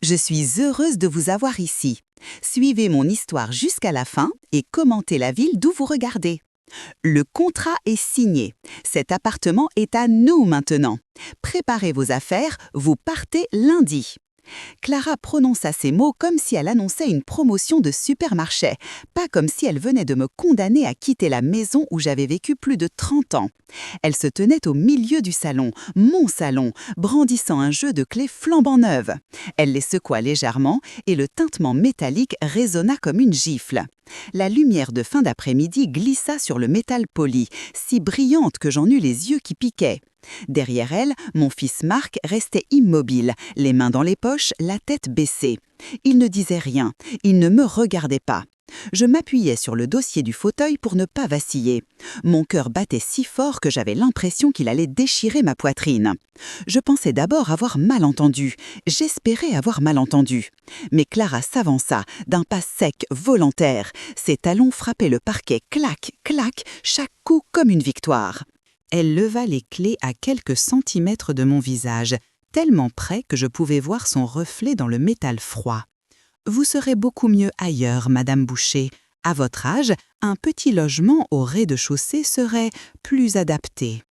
Je suis heureuse de vous avoir ici. Suivez mon histoire jusqu'à la fin et commentez la ville d'où vous regardez. Le contrat est signé. Cet appartement est à nous maintenant. Préparez vos affaires, vous partez lundi. Clara prononça ces mots comme si elle annonçait une promotion de supermarché, pas comme si elle venait de me condamner à quitter la maison où j'avais vécu plus de 30 ans. Elle se tenait au milieu du salon, mon salon, brandissant un jeu de clés flambant neuve. Elle les secoua légèrement et le tintement métallique résonna comme une gifle. La lumière de fin d'après-midi glissa sur le métal poli, si brillante que j'en eus les yeux qui piquaient. Derrière elle, mon fils Marc restait immobile, les mains dans les poches, la tête baissée. Il ne disait rien, il ne me regardait pas. Je m'appuyais sur le dossier du fauteuil pour ne pas vaciller. Mon cœur battait si fort que j'avais l'impression qu'il allait déchirer ma poitrine. Je pensais d'abord avoir mal entendu. J'espérais avoir mal entendu. Mais Clara s'avança, d'un pas sec, volontaire. Ses talons frappaient le parquet, clac, clac, chaque coup comme une victoire. Elle leva les clés à quelques centimètres de mon visage, tellement près que je pouvais voir son reflet dans le métal froid. « Vous serez beaucoup mieux ailleurs, Madame Boucher. À votre âge, un petit logement au rez-de-chaussée serait plus adapté. »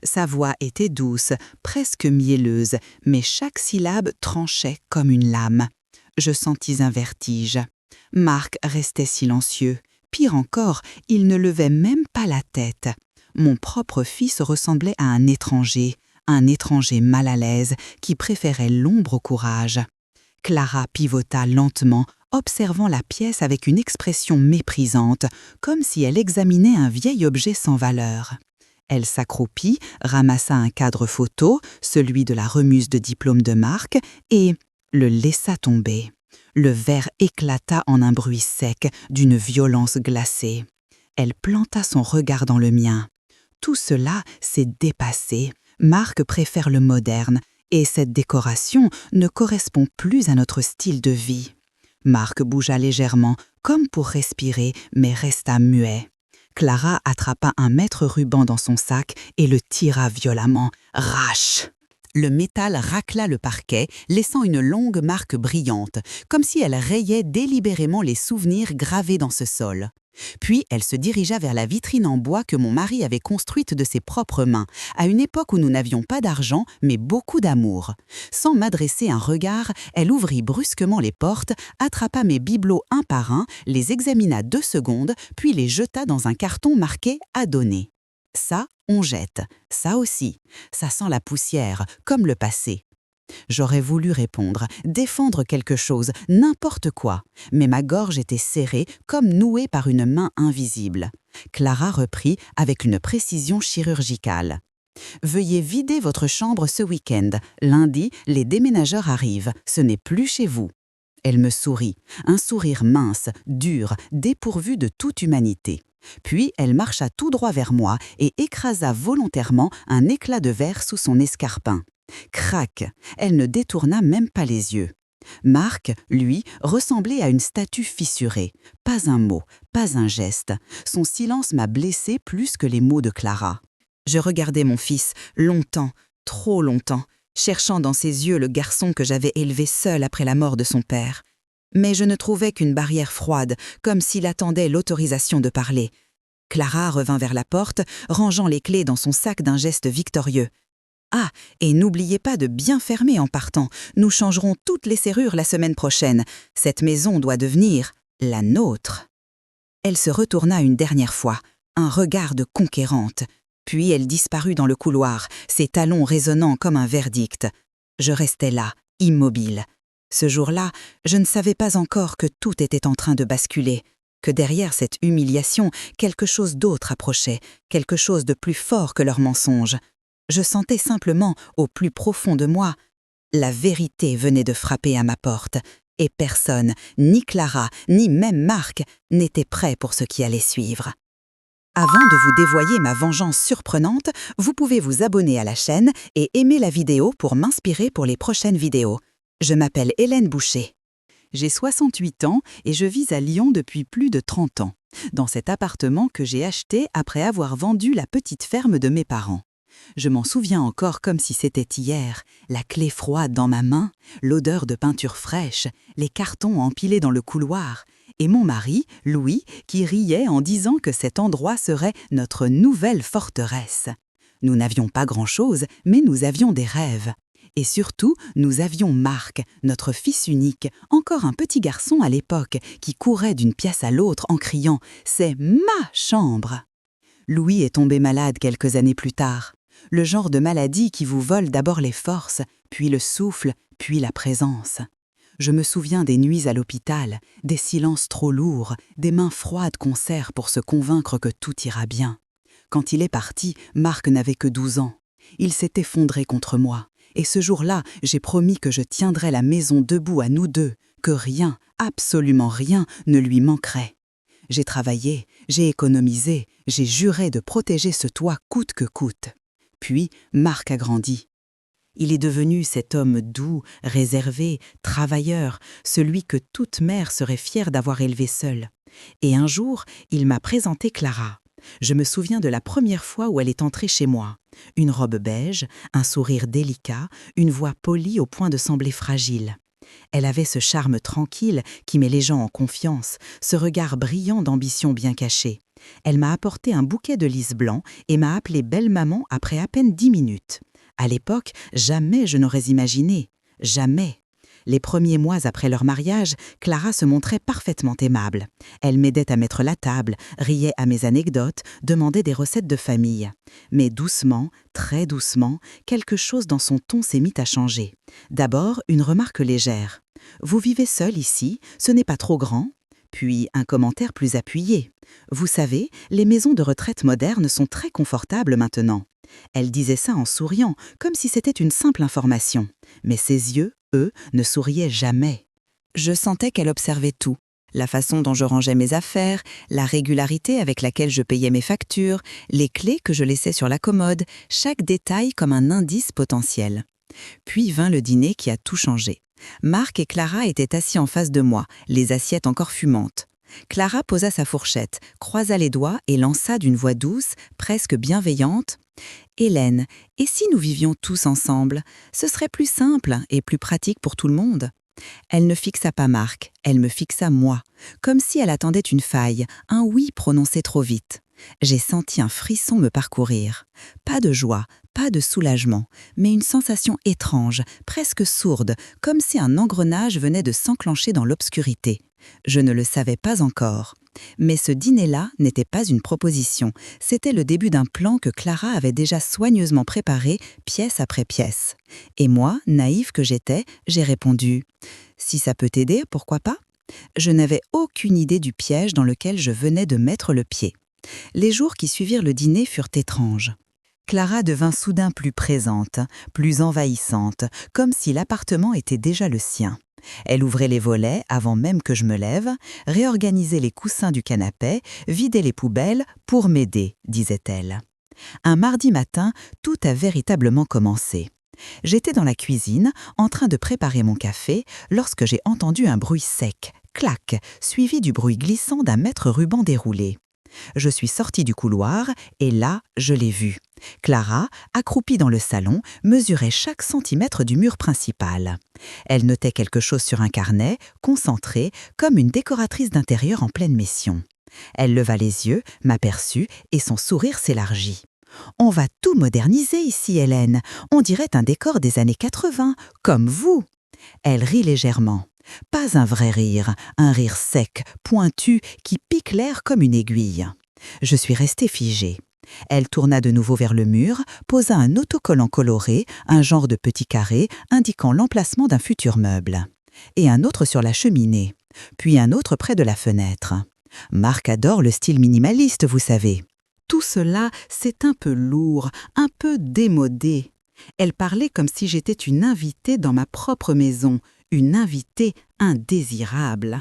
Sa voix était douce, presque mielleuse, mais chaque syllabe tranchait comme une lame. Je sentis un vertige. Marc restait silencieux. Pire encore, il ne levait même pas la tête. Mon propre fils ressemblait à un étranger mal à l'aise qui préférait l'ombre au courage. Clara pivota lentement, observant la pièce avec une expression méprisante, comme si elle examinait un vieil objet sans valeur. Elle s'accroupit, ramassa un cadre photo, celui de la remise de diplôme de Marc, et le laissa tomber. Le verre éclata en un bruit sec, d'une violence glacée. Elle planta son regard dans le mien. Tout cela s'est dépassé. Marc préfère le moderne, et cette décoration ne correspond plus à notre style de vie. Marc bougea légèrement, comme pour respirer, mais resta muet. Clara attrapa un mètre ruban dans son sac et le tira violemment. Rache! Le métal racla le parquet, laissant une longue marque brillante, comme si elle rayait délibérément les souvenirs gravés dans ce sol. Puis elle se dirigea vers la vitrine en bois que mon mari avait construite de ses propres mains, à une époque où nous n'avions pas d'argent, mais beaucoup d'amour. Sans m'adresser un regard, elle ouvrit brusquement les portes, attrapa mes bibelots un par un, les examina 2 secondes, puis les jeta dans un carton marqué « à donner ». Ça, on jette. Ça aussi. Ça sent la poussière, comme le passé. J'aurais voulu répondre, défendre quelque chose, n'importe quoi, mais ma gorge était serrée comme nouée par une main invisible. Clara reprit avec une précision chirurgicale. « Veuillez vider votre chambre ce week-end. Lundi, les déménageurs arrivent. Ce n'est plus chez vous. » Elle me sourit, un sourire mince, dur, dépourvu de toute humanité. Puis elle marcha tout droit vers moi et écrasa volontairement un éclat de verre sous son escarpin. Crac! Elle ne détourna même pas les yeux. Marc, lui, ressemblait à une statue fissurée. Pas un mot, pas un geste. Son silence m'a blessé plus que les mots de Clara. Je regardais mon fils, longtemps, trop longtemps, cherchant dans ses yeux le garçon que j'avais élevé seul après la mort de son père. Mais je ne trouvais qu'une barrière froide, comme s'il attendait l'autorisation de parler. Clara revint vers la porte, rangeant les clés dans son sac d'un geste victorieux. « Ah, et n'oubliez pas de bien fermer en partant. Nous changerons toutes les serrures la semaine prochaine. Cette maison doit devenir la nôtre. » Elle se retourna une dernière fois, un regard de conquérante. Puis elle disparut dans le couloir, ses talons résonnant comme un verdict. Je restais là, immobile. Ce jour-là, je ne savais pas encore que tout était en train de basculer, que derrière cette humiliation, quelque chose d'autre approchait, quelque chose de plus fort que leurs mensonges. Je sentais simplement, au plus profond de moi, la vérité venait de frapper à ma porte, et personne, ni Clara, ni même Marc, n'était prêt pour ce qui allait suivre. Avant de vous dévoyer ma vengeance surprenante, vous pouvez vous abonner à la chaîne et aimer la vidéo pour m'inspirer pour les prochaines vidéos. Je m'appelle Hélène Boucher. J'ai 68 ans et je vis à Lyon depuis plus de 30 ans, dans cet appartement que j'ai acheté après avoir vendu la petite ferme de mes parents. Je m'en souviens encore comme si c'était hier, la clé froide dans ma main, l'odeur de peinture fraîche, les cartons empilés dans le couloir, et mon mari, Louis, qui riait en disant que cet endroit serait notre nouvelle forteresse. Nous n'avions pas grand-chose, mais nous avions des rêves. Et surtout, nous avions Marc, notre fils unique, encore un petit garçon à l'époque, qui courait d'une pièce à l'autre en criant « C'est ma chambre !» Louis est tombé malade quelques années plus tard. Le genre de maladie qui vous vole d'abord les forces, puis le souffle, puis la présence. Je me souviens des nuits à l'hôpital, des silences trop lourds, des mains froides qu'on serre pour se convaincre que tout ira bien. Quand il est parti, Marc n'avait que 12 ans. Il s'est effondré contre moi. Et ce jour-là, j'ai promis que je tiendrais la maison debout à nous deux, que rien, absolument rien, ne lui manquerait. J'ai travaillé, j'ai économisé, j'ai juré de protéger ce toit coûte que coûte. Puis, Marc a grandi. Il est devenu cet homme doux, réservé, travailleur, celui que toute mère serait fière d'avoir élevé seule. Et un jour, il m'a présenté Clara. Je me souviens de la première fois où elle est entrée chez moi. Une robe beige, un sourire délicat, une voix polie au point de sembler fragile. Elle avait ce charme tranquille qui met les gens en confiance, ce regard brillant d'ambition bien cachée. Elle m'a apporté un bouquet de lys blanc et m'a appelée belle maman après à peine 10 minutes. À l'époque, jamais je n'aurais imaginé. Jamais. Les premiers mois après leur mariage, Clara se montrait parfaitement aimable. Elle m'aidait à mettre la table, riait à mes anecdotes, demandait des recettes de famille. Mais doucement, très doucement, quelque chose dans son ton s'est mis à changer. D'abord, une remarque légère. « Vous vivez seul ici, ce n'est pas trop grand ?» Puis un commentaire plus appuyé. « Vous savez, les maisons de retraite modernes sont très confortables maintenant. » Elle disait ça en souriant, comme si c'était une simple information. Mais ses yeux, eux, ne souriaient jamais. Je sentais qu'elle observait tout. La façon dont je rangeais mes affaires, la régularité avec laquelle je payais mes factures, les clés que je laissais sur la commode, chaque détail comme un indice potentiel. Puis vint le dîner qui a tout changé. Marc et Clara étaient assis en face de moi, les assiettes encore fumantes. Clara posa sa fourchette, croisa les doigts et lança d'une voix douce, presque bienveillante « Hélène, et si nous vivions tous ensemble? Ce serait plus simple et plus pratique pour tout le monde. » Elle ne fixa pas Marc, elle me fixa moi, comme si elle attendait une faille, un oui prononcé trop vite. J'ai senti un frisson me parcourir. Pas de joie, pas de soulagement, mais une sensation étrange, presque sourde, comme si un engrenage venait de s'enclencher dans l'obscurité. Je ne le savais pas encore. Mais ce dîner-là n'était pas une proposition, c'était le début d'un plan que Clara avait déjà soigneusement préparé, pièce après pièce. Et moi, naïve que j'étais, j'ai répondu « Si ça peut t'aider, pourquoi pas ?» Je n'avais aucune idée du piège dans lequel je venais de mettre le pied. Les jours qui suivirent le dîner furent étranges. Clara devint soudain plus présente, plus envahissante, comme si l'appartement était déjà le sien. Elle ouvrait les volets avant même que je me lève, réorganisait les coussins du canapé, vidait les poubelles pour m'aider, disait-elle. Un mardi matin, tout a véritablement commencé. J'étais dans la cuisine, en train de préparer mon café, lorsque j'ai entendu un bruit sec, clac, suivi du bruit glissant d'un mètre ruban déroulé. Je suis sortie du couloir et là, je l'ai vue. Clara, accroupie dans le salon, mesurait chaque centimètre du mur principal. Elle notait quelque chose sur un carnet, concentrée, comme une décoratrice d'intérieur en pleine mission. Elle leva les yeux, m'aperçut et son sourire s'élargit. « On va tout moderniser ici, Hélène. On dirait un décor des années 80, comme vous. » Elle rit légèrement. Pas un vrai rire, un rire sec, pointu, qui pique l'air comme une aiguille. Je suis restée figée. Elle tourna de nouveau vers le mur, posa un autocollant coloré, un genre de petit carré indiquant l'emplacement d'un futur meuble. Et un autre sur la cheminée, puis un autre près de la fenêtre. Marc adore le style minimaliste, vous savez. Tout cela, c'est un peu lourd, un peu démodé. Elle parlait comme si j'étais une invitée dans ma propre maison, une invitée indésirable.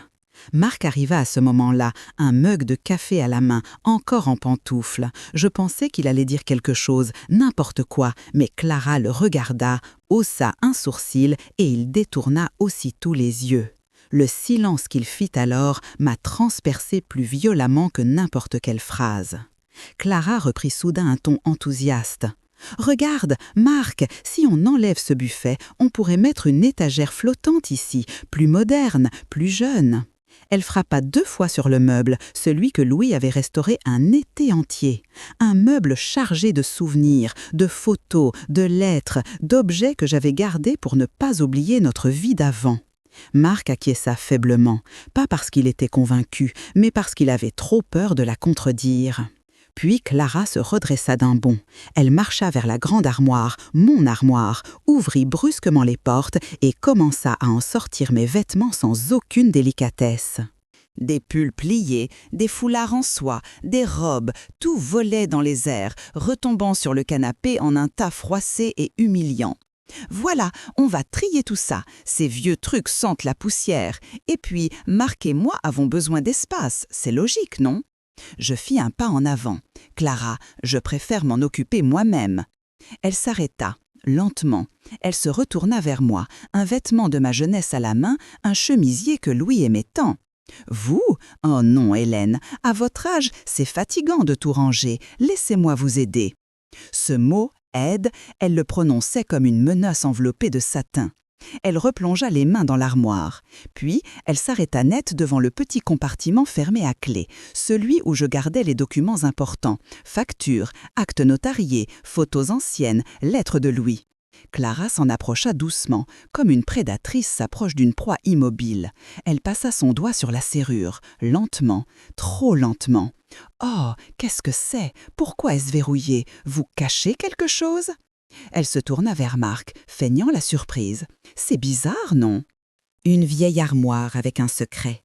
Marc arriva à ce moment-là, un mug de café à la main, encore en pantoufles. Je pensais qu'il allait dire quelque chose, n'importe quoi, mais Clara le regarda, haussa un sourcil et il détourna aussitôt les yeux. Le silence qu'il fit alors m'a transpercé plus violemment que n'importe quelle phrase. Clara reprit soudain un ton enthousiaste. « Regarde, Marc, si on enlève ce buffet, on pourrait mettre une étagère flottante ici, plus moderne, plus jeune. » Elle frappa 2 fois sur le meuble, celui que Louis avait restauré un été entier. Un meuble chargé de souvenirs, de photos, de lettres, d'objets que j'avais gardés pour ne pas oublier notre vie d'avant. Marc acquiesça faiblement, pas parce qu'il était convaincu, mais parce qu'il avait trop peur de la contredire. Puis Clara se redressa d'un bond. Elle marcha vers la grande armoire, mon armoire, ouvrit brusquement les portes et commença à en sortir mes vêtements sans aucune délicatesse. Des pulls pliés, des foulards en soie, des robes, tout volait dans les airs, retombant sur le canapé en un tas froissé et humiliant. Voilà, on va trier tout ça. Ces vieux trucs sentent la poussière. Et puis, Marc et moi avons besoin d'espace. C'est logique, non ? Je fis un pas en avant. « Clara, je préfère m'en occuper moi-même. » Elle s'arrêta, lentement. Elle se retourna vers moi, un vêtement de ma jeunesse à la main, un chemisier que Louis aimait tant. « Vous ? Oh non, Hélène, à votre âge, c'est fatigant de tout ranger. Laissez-moi vous aider. » Ce mot, aide, elle le prononçait comme une menace enveloppée de satin. Elle replongea les mains dans l'armoire. Puis, elle s'arrêta net devant le petit compartiment fermé à clé, celui où je gardais les documents importants, factures, actes notariés, photos anciennes, lettres de Louis. Clara s'en approcha doucement, comme une prédatrice s'approche d'une proie immobile. Elle passa son doigt sur la serrure, lentement, trop lentement. « Oh, qu'est-ce que c'est ? Pourquoi est-ce verrouillé ? Vous cachez quelque chose ?» Elle se tourna vers Marc, feignant la surprise. « C'est bizarre, non ?» Une vieille armoire avec un secret.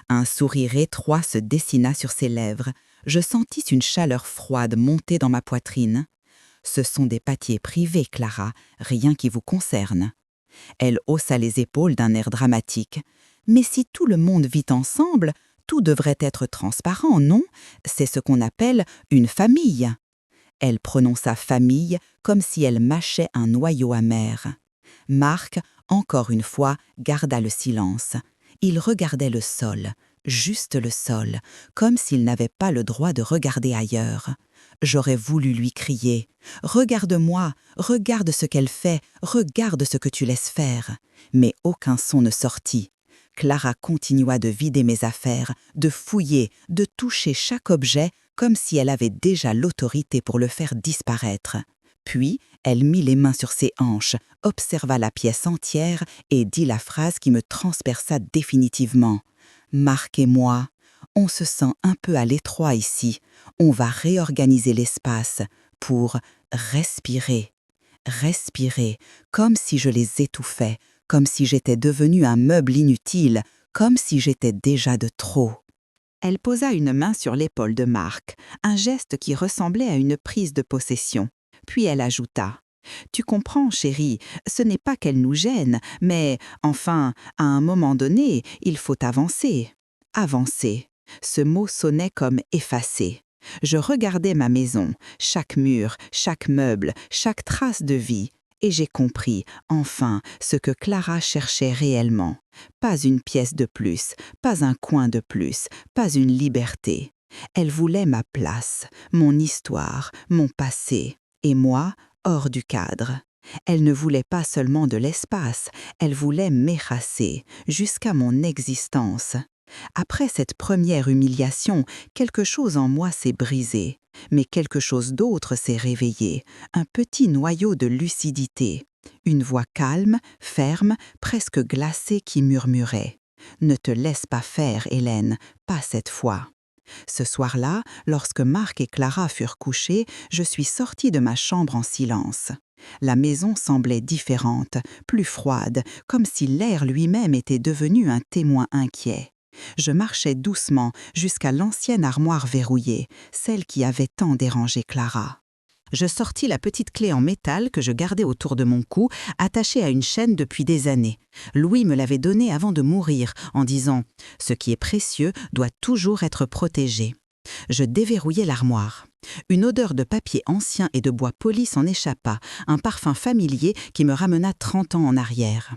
Un sourire étroit se dessina sur ses lèvres. Je sentis une chaleur froide monter dans ma poitrine. « Ce sont des papiers privés, Clara, rien qui vous concerne. » Elle haussa les épaules d'un air dramatique. « Mais si tout le monde vit ensemble, tout devrait être transparent, non ? C'est ce qu'on appelle une famille. » Elle prononça « famille » comme si elle mâchait un noyau amer. Marc, encore une fois, garda le silence. Il regardait le sol, juste le sol, comme s'il n'avait pas le droit de regarder ailleurs. J'aurais voulu lui crier « Regarde-moi, regarde ce qu'elle fait, regarde ce que tu laisses faire !» Mais aucun son ne sortit. Clara continua de vider mes affaires, de fouiller, de toucher chaque objet comme si elle avait déjà l'autorité pour le faire disparaître. Puis, elle mit les mains sur ses hanches, observa la pièce entière et dit la phrase qui me transperça définitivement. « Marc et moi, on se sent un peu à l'étroit ici. On va réorganiser l'espace pour respirer. Respirer, comme si je les étouffais, comme si j'étais devenue un meuble inutile, comme si j'étais déjà de trop. » Elle posa une main sur l'épaule de Marc, un geste qui ressemblait à une prise de possession. Puis elle ajouta « Tu comprends, chérie, ce n'est pas qu'elle nous gêne, mais, enfin, à un moment donné, il faut avancer. » Avancer. Ce mot sonnait comme effacer. Je regardais ma maison, chaque mur, chaque meuble, chaque trace de vie, et j'ai compris, enfin, ce que Clara cherchait réellement. Pas une pièce de plus, pas un coin de plus, pas une liberté. Elle voulait ma place, mon histoire, mon passé, et moi, hors du cadre. Elle ne voulait pas seulement de l'espace, elle voulait m'effacer, jusqu'à mon existence. Après cette première humiliation, quelque chose en moi s'est brisé, mais quelque chose d'autre s'est réveillé, un petit noyau de lucidité, une voix calme, ferme, presque glacée qui murmurait « Ne te laisse pas faire, Hélène, pas cette fois ». Ce soir-là, lorsque Marc et Clara furent couchés, je suis sortie de ma chambre en silence. La maison semblait différente, plus froide, comme si l'air lui-même était devenu un témoin inquiet. Je marchais doucement jusqu'à l'ancienne armoire verrouillée, celle qui avait tant dérangé Clara. Je sortis la petite clé en métal que je gardais autour de mon cou, attachée à une chaîne depuis des années. Louis me l'avait donnée avant de mourir, en disant « Ce qui est précieux doit toujours être protégé ». Je déverrouillai l'armoire. Une odeur de papier ancien et de bois poli s'en échappa, un parfum familier qui me ramena 30 ans en arrière.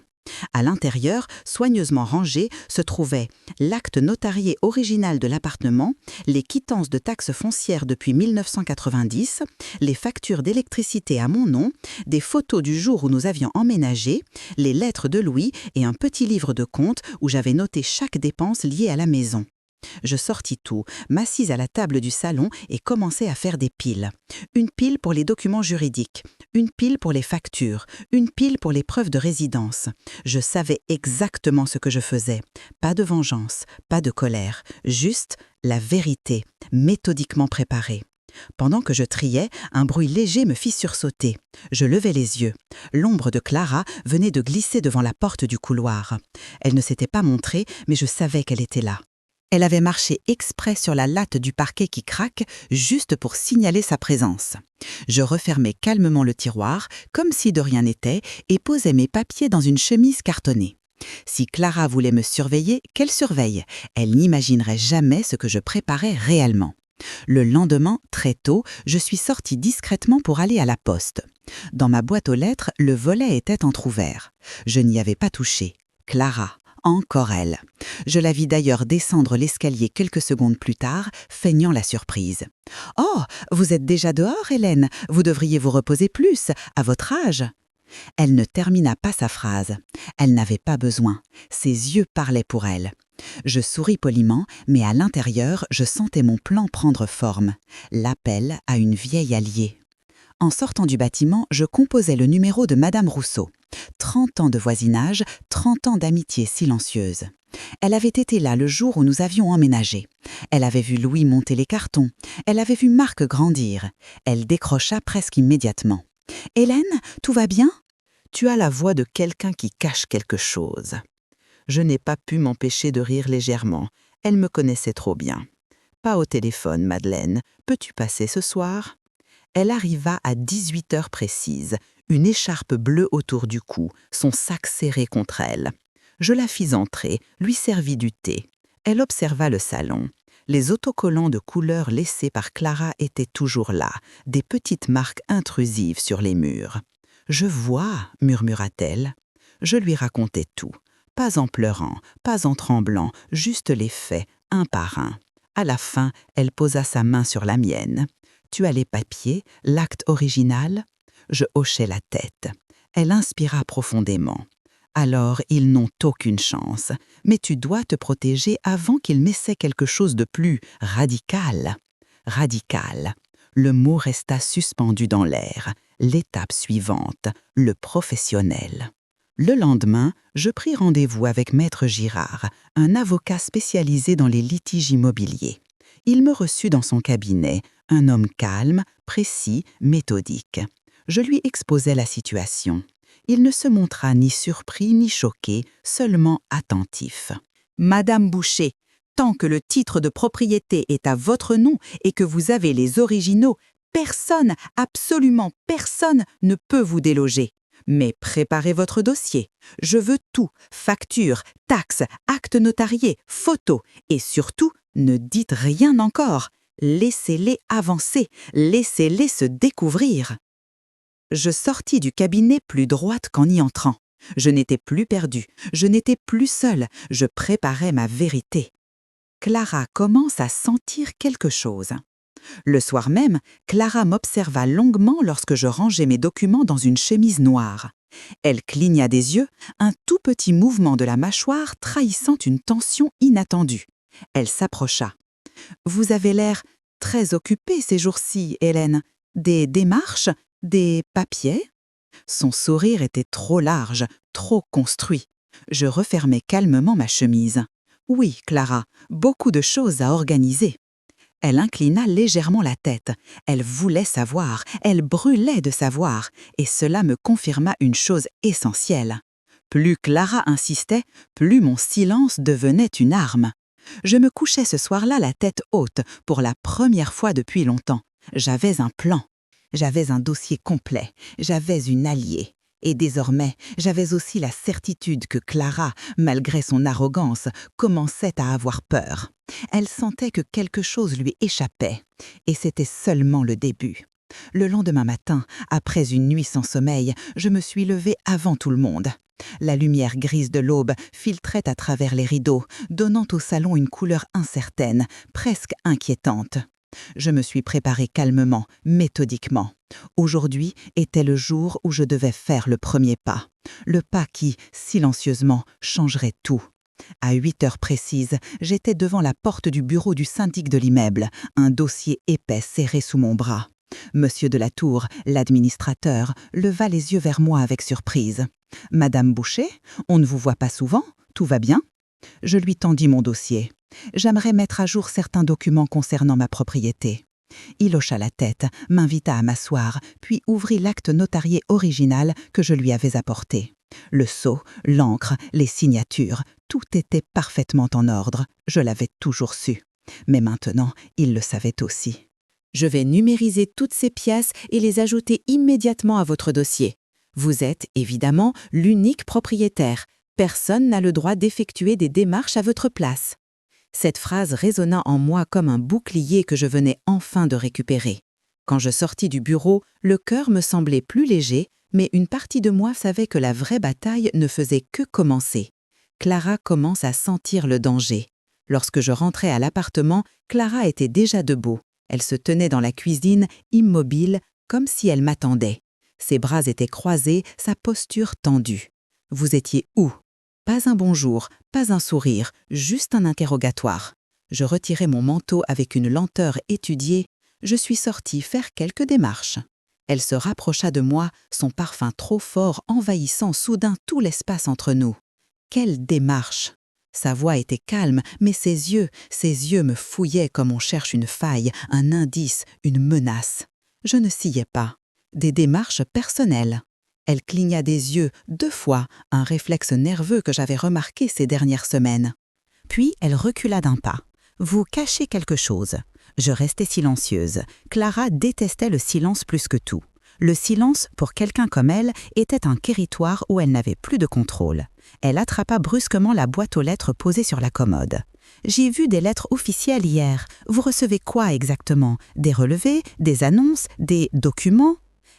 À l'intérieur, soigneusement rangé, se trouvaient l'acte notarié original de l'appartement, les quittances de taxes foncières depuis 1990, les factures d'électricité à mon nom, des photos du jour où nous avions emménagé, les lettres de Louis et un petit livre de comptes où j'avais noté chaque dépense liée à la maison. Je sortis tout, m'assis à la table du salon et commençai à faire des piles. Une pile pour les documents juridiques, une pile pour les factures, une pile pour les preuves de résidence. Je savais exactement ce que je faisais. Pas de vengeance, pas de colère, juste la vérité, méthodiquement préparée. Pendant que je triais, un bruit léger me fit sursauter. Je levai les yeux. L'ombre de Clara venait de glisser devant la porte du couloir. Elle ne s'était pas montrée, mais je savais qu'elle était là. Elle avait marché exprès sur la latte du parquet qui craque, juste pour signaler sa présence. Je refermai calmement le tiroir, comme si de rien n'était, et posai mes papiers dans une chemise cartonnée. Si Clara voulait me surveiller, qu'elle surveille. Elle n'imaginerait jamais ce que je préparais réellement. Le lendemain, très tôt, je suis sortie discrètement pour aller à la poste. Dans ma boîte aux lettres, le volet était entrouvert. Je n'y avais pas touché. Clara. Encore elle. Je la vis d'ailleurs descendre l'escalier quelques secondes plus tard, feignant la surprise. « Oh, vous êtes déjà dehors, Hélène. Vous devriez vous reposer plus, à votre âge. » Elle ne termina pas sa phrase. Elle n'avait pas besoin. Ses yeux parlaient pour elle. Je souris poliment, mais à l'intérieur, je sentais mon plan prendre forme. L'appel à une vieille alliée. En sortant du bâtiment, je composais le numéro de Madame Rousseau. 30 ans de voisinage, 30 ans d'amitié silencieuse. Elle avait été là le jour où nous avions emménagé. Elle avait vu Louis monter les cartons. Elle avait vu Marc grandir. Elle décrocha presque immédiatement. « Hélène, tout va bien ?»« Tu as la voix de quelqu'un qui cache quelque chose. » Je n'ai pas pu m'empêcher de rire légèrement. Elle me connaissait trop bien. « Pas au téléphone, Madeleine. Peux-tu passer ce soir ?» Elle arriva à 18 heures précises, une écharpe bleue autour du cou, son sac serré contre elle. Je la fis entrer, lui servis du thé. Elle observa le salon. Les autocollants de couleur laissés par Clara étaient toujours là, des petites marques intrusives sur les murs. « Je vois, » murmura-t-elle. Je lui racontai tout, pas en pleurant, pas en tremblant, juste les faits, un par un. À la fin, elle posa sa main sur la mienne. « Tu as les papiers, l'acte original ?» Je hochai la tête. Elle inspira profondément. « Alors, ils n'ont aucune chance, mais tu dois te protéger avant qu'ils n'essaient quelque chose de plus radical. » Radical. Le mot resta suspendu dans l'air. L'étape suivante, le professionnel. Le lendemain, je pris rendez-vous avec Maître Girard, un avocat spécialisé dans les litiges immobiliers. Il me reçut dans son cabinet, un homme calme, précis, méthodique. Je lui exposai la situation. Il ne se montra ni surpris ni choqué, seulement attentif. « Madame Boucher, tant que le titre de propriété est à votre nom et que vous avez les originaux, personne, absolument personne, ne peut vous déloger. Mais préparez votre dossier. Je veux tout, factures, taxes, actes notariés, photos. Et surtout, ne dites rien encore. Laissez-les avancer, laissez-les se découvrir. » Je sortis du cabinet plus droite qu'en y entrant. Je n'étais plus perdue, je n'étais plus seule, je préparais ma vérité. Clara commence à sentir quelque chose. Le soir même, Clara m'observa longuement lorsque je rangeais mes documents dans une chemise noire. Elle cligna des yeux, un tout petit mouvement de la mâchoire trahissant une tension inattendue. Elle s'approcha. « Vous avez l'air très occupée ces jours-ci, Hélène. Des démarches, des papiers ?» Son sourire était trop large, trop construit. Je refermai calmement ma chemise. « Oui, Clara, beaucoup de choses à organiser. » Elle inclina légèrement la tête. Elle voulait savoir, elle brûlait de savoir, et cela me confirma une chose essentielle. Plus Clara insistait, plus mon silence devenait une arme. Je me couchais ce soir-là la tête haute, pour la première fois depuis longtemps. J'avais un plan. J'avais un dossier complet. J'avais une alliée. Et désormais, j'avais aussi la certitude que Clara, malgré son arrogance, commençait à avoir peur. Elle sentait que quelque chose lui échappait. Et c'était seulement le début. Le lendemain matin, après une nuit sans sommeil, je me suis levée avant tout le monde. La lumière grise de l'aube filtrait à travers les rideaux, donnant au salon une couleur incertaine, presque inquiétante. Je me suis préparée calmement, méthodiquement. Aujourd'hui était le jour où je devais faire le premier pas. Le pas qui, silencieusement, changerait tout. À 8 heures précises, j'étais devant la porte du bureau du syndic de l'immeuble, un dossier épais serré sous mon bras. Monsieur de la Tour, l'administrateur, leva les yeux vers moi avec surprise. « Madame Boucher, on ne vous voit pas souvent, tout va bien ?» Je lui tendis mon dossier. J'aimerais mettre à jour certains documents concernant ma propriété. Il hocha la tête, m'invita à m'asseoir, puis ouvrit l'acte notarié original que je lui avais apporté. Le sceau, l'encre, les signatures, tout était parfaitement en ordre. Je l'avais toujours su. Mais maintenant, il le savait aussi. Je vais numériser toutes ces pièces et les ajouter immédiatement à votre dossier. Vous êtes, évidemment, l'unique propriétaire. Personne n'a le droit d'effectuer des démarches à votre place. Cette phrase résonna en moi comme un bouclier que je venais enfin de récupérer. Quand je sortis du bureau, le cœur me semblait plus léger, mais une partie de moi savait que la vraie bataille ne faisait que commencer. Clara commence à sentir le danger. Lorsque je rentrai à l'appartement, Clara était déjà debout. Elle se tenait dans la cuisine, immobile, comme si elle m'attendait. Ses bras étaient croisés, sa posture tendue. « Vous étiez où ?» Pas un bonjour, pas un sourire, juste un interrogatoire. Je retirai mon manteau avec une lenteur étudiée. Je suis sortie faire quelques démarches. Elle se rapprocha de moi, son parfum trop fort envahissant soudain tout l'espace entre nous. Quelle démarche! Sa voix était calme, mais ses yeux me fouillaient comme on cherche une faille, un indice, une menace. Je ne sciais pas. Des démarches personnelles. Elle cligna des yeux 2 fois, un réflexe nerveux que j'avais remarqué ces dernières semaines. Puis elle recula d'un pas. « Vous cachez quelque chose. » Je restais silencieuse. Clara détestait le silence plus que tout. Le silence, pour quelqu'un comme elle, était un territoire où elle n'avait plus de contrôle. Elle attrapa brusquement la boîte aux lettres posée sur la commode. « J'ai vu des lettres officielles hier. Vous recevez quoi exactement? Des relevés, des annonces, des documents ?»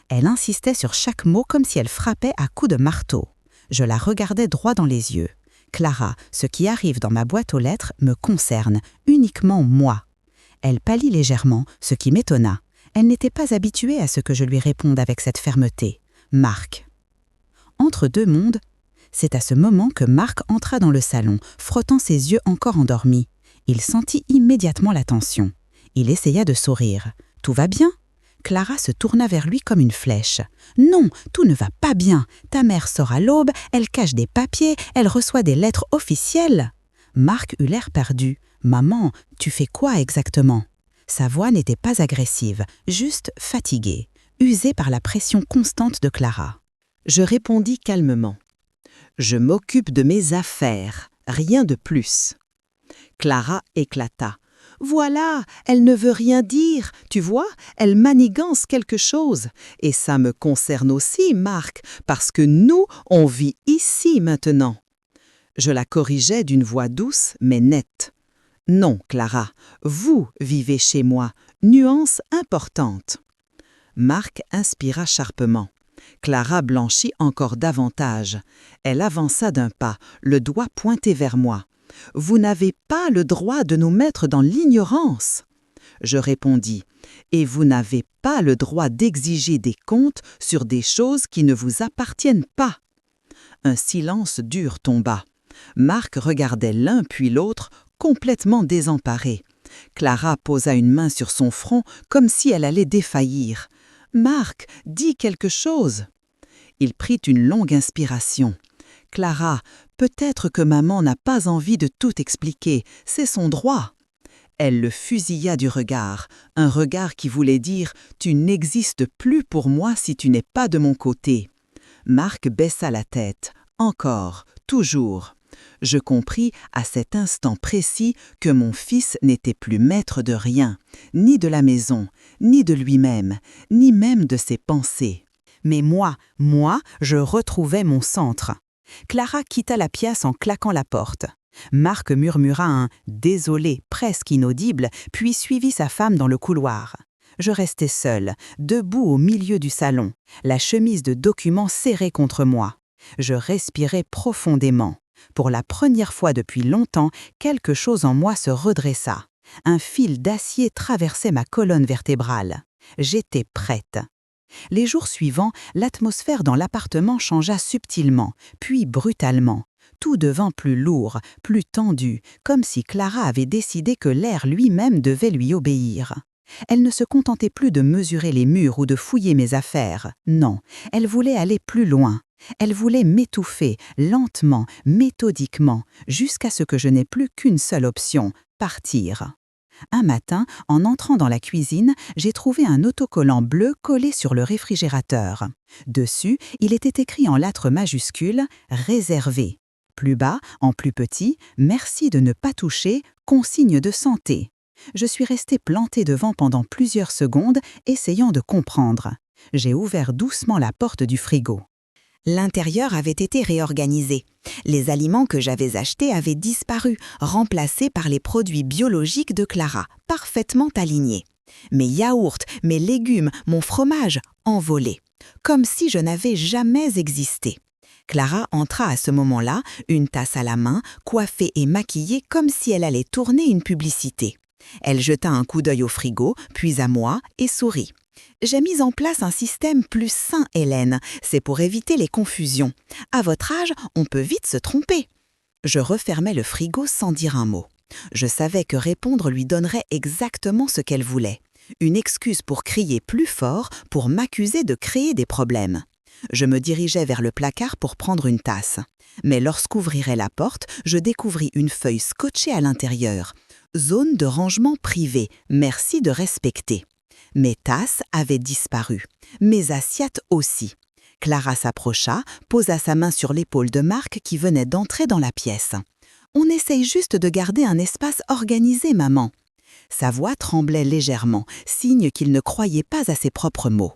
Elle insistait sur chaque mot comme si elle frappait à coups de marteau. Je la regardais droit dans les yeux. « Clara, ce qui arrive dans ma boîte aux lettres me concerne, uniquement moi. » Elle pâlit légèrement, ce qui m'étonna. Elle n'était pas habituée à ce que je lui réponde avec cette fermeté. « Marc. » Entre deux mondes, c'est à ce moment que Marc entra dans le salon, frottant ses yeux encore endormis. Il sentit immédiatement la tension. Il essaya de sourire. « Tout va bien ?» Clara se tourna vers lui comme une flèche. « Non, tout ne va pas bien. Ta mère sort à l'aube, elle cache des papiers, elle reçoit des lettres officielles. » Marc eut l'air perdu. « Maman, tu fais quoi exactement ?» Sa voix n'était pas agressive, juste fatiguée, usée par la pression constante de Clara. Je répondis calmement. « Je m'occupe de mes affaires, rien de plus. » Clara éclata. « Voilà, elle ne veut rien dire, tu vois, elle manigance quelque chose. Et ça me concerne aussi, Marc, parce que nous, on vit ici maintenant. » Je la corrigeais d'une voix douce mais nette. « Non, Clara, vous vivez chez moi, nuance importante. » Marc inspira sharpement. Clara blanchit encore davantage. Elle avança d'un pas, le doigt pointé vers moi. « Vous n'avez pas le droit de nous mettre dans l'ignorance. » Je répondis. « Et vous n'avez pas le droit d'exiger des comptes sur des choses qui ne vous appartiennent pas. » Un silence dur tomba. Marc regardait l'un puis l'autre, complètement désemparé. Clara posa une main sur son front comme si elle allait défaillir. « Marc, dis quelque chose. » Il prit une longue inspiration. « Clara, peut-être que maman n'a pas envie de tout expliquer, c'est son droit. » Elle le fusilla du regard, un regard qui voulait dire « Tu n'existes plus pour moi si tu n'es pas de mon côté. » Marc baissa la tête. Encore, toujours. Je compris à cet instant précis que mon fils n'était plus maître de rien, ni de la maison, ni de lui-même, ni même de ses pensées. Mais moi, je retrouvais mon centre. Clara quitta la pièce en claquant la porte. Marc murmura un « désolé » presque inaudible, puis suivit sa femme dans le couloir. Je restais seule, debout au milieu du salon, la chemise de documents serrée contre moi. Je respirais profondément. Pour la première fois depuis longtemps, quelque chose en moi se redressa. Un fil d'acier traversait ma colonne vertébrale. J'étais prête. Les jours suivants, l'atmosphère dans l'appartement changea subtilement, puis brutalement. Tout devint plus lourd, plus tendu, comme si Clara avait décidé que l'air lui-même devait lui obéir. Elle ne se contentait plus de mesurer les murs ou de fouiller mes affaires. Non, elle voulait aller plus loin. Elle voulait m'étouffer, lentement, méthodiquement, jusqu'à ce que je n'ai plus qu'une seule option, partir. Un matin, en entrant dans la cuisine, j'ai trouvé un autocollant bleu collé sur le réfrigérateur. Dessus, il était écrit en lettres majuscules « Réservé ». Plus bas, en plus petit, « Merci de ne pas toucher, consigne de santé ». Je suis restée plantée devant pendant plusieurs secondes, essayant de comprendre. J'ai ouvert doucement la porte du frigo. L'intérieur avait été réorganisé. Les aliments que j'avais achetés avaient disparu, remplacés par les produits biologiques de Clara, parfaitement alignés. Mes yaourts, mes légumes, mon fromage, envolés. Comme si je n'avais jamais existé. Clara entra à ce moment-là, une tasse à la main, coiffée et maquillée comme si elle allait tourner une publicité. Elle jeta un coup d'œil au frigo, puis à moi, et sourit. « J'ai mis en place un système plus sain, Hélène. C'est pour éviter les confusions. À votre âge, on peut vite se tromper. » Je refermai le frigo sans dire un mot. Je savais que répondre lui donnerait exactement ce qu'elle voulait. Une excuse pour crier plus fort, pour m'accuser de créer des problèmes. Je me dirigeais vers le placard pour prendre une tasse. Mais lorsqu'ouvrirait la porte, je découvris une feuille scotchée à l'intérieur. « Zone de rangement privé. Merci de respecter. » Mes tasses avaient disparu. Mes assiettes aussi. Clara s'approcha, posa sa main sur l'épaule de Marc qui venait d'entrer dans la pièce. « On essaye juste de garder un espace organisé, maman. » Sa voix tremblait légèrement, signe qu'il ne croyait pas à ses propres mots.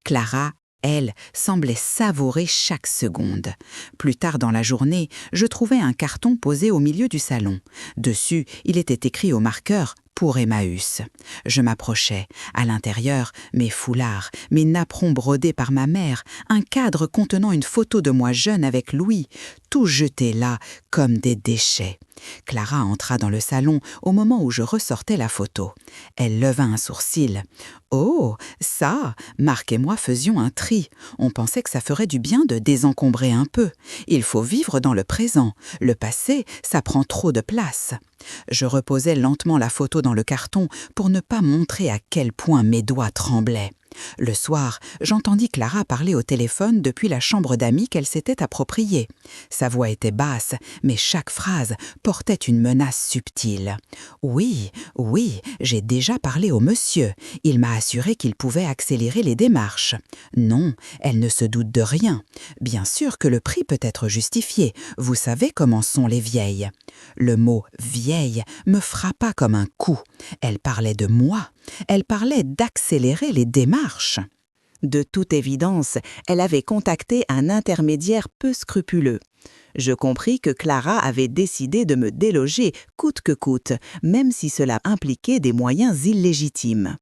Clara, elle, semblait savourer chaque seconde. Plus tard dans la journée, je trouvai un carton posé au milieu du salon. Dessus, il était écrit au marqueur « Pour Emmaüs ». Je m'approchai. À l'intérieur, mes foulards, mes napperons brodés par ma mère, un cadre contenant une photo de moi jeune avec Louis, tout jeté là comme des déchets. Clara entra dans le salon au moment où je ressortais la photo. Elle leva un sourcil. « Oh, ça, Marc et moi faisions un tri. On pensait que ça ferait du bien de désencombrer un peu. Il faut vivre dans le présent. Le passé, ça prend trop de place. » Je reposai lentement la photo dans le carton pour ne pas montrer à quel point mes doigts tremblaient. Le soir, j'entendis Clara parler au téléphone depuis la chambre d'amis qu'elle s'était appropriée. Sa voix était basse, mais chaque phrase portait une menace subtile. « Oui, oui, j'ai déjà parlé au monsieur. Il m'a assuré qu'il pouvait accélérer les démarches. Non, elle ne se doute de rien. Bien sûr que le prix peut être justifié. Vous savez comment sont les vieilles. » Le mot « vieille » me frappa comme un coup. Elle parlait de moi. Elle parlait d'accélérer les démarches. De toute évidence, elle avait contacté un intermédiaire peu scrupuleux. Je compris que Clara avait décidé de me déloger coûte que coûte, même si cela impliquait des moyens illégitimes.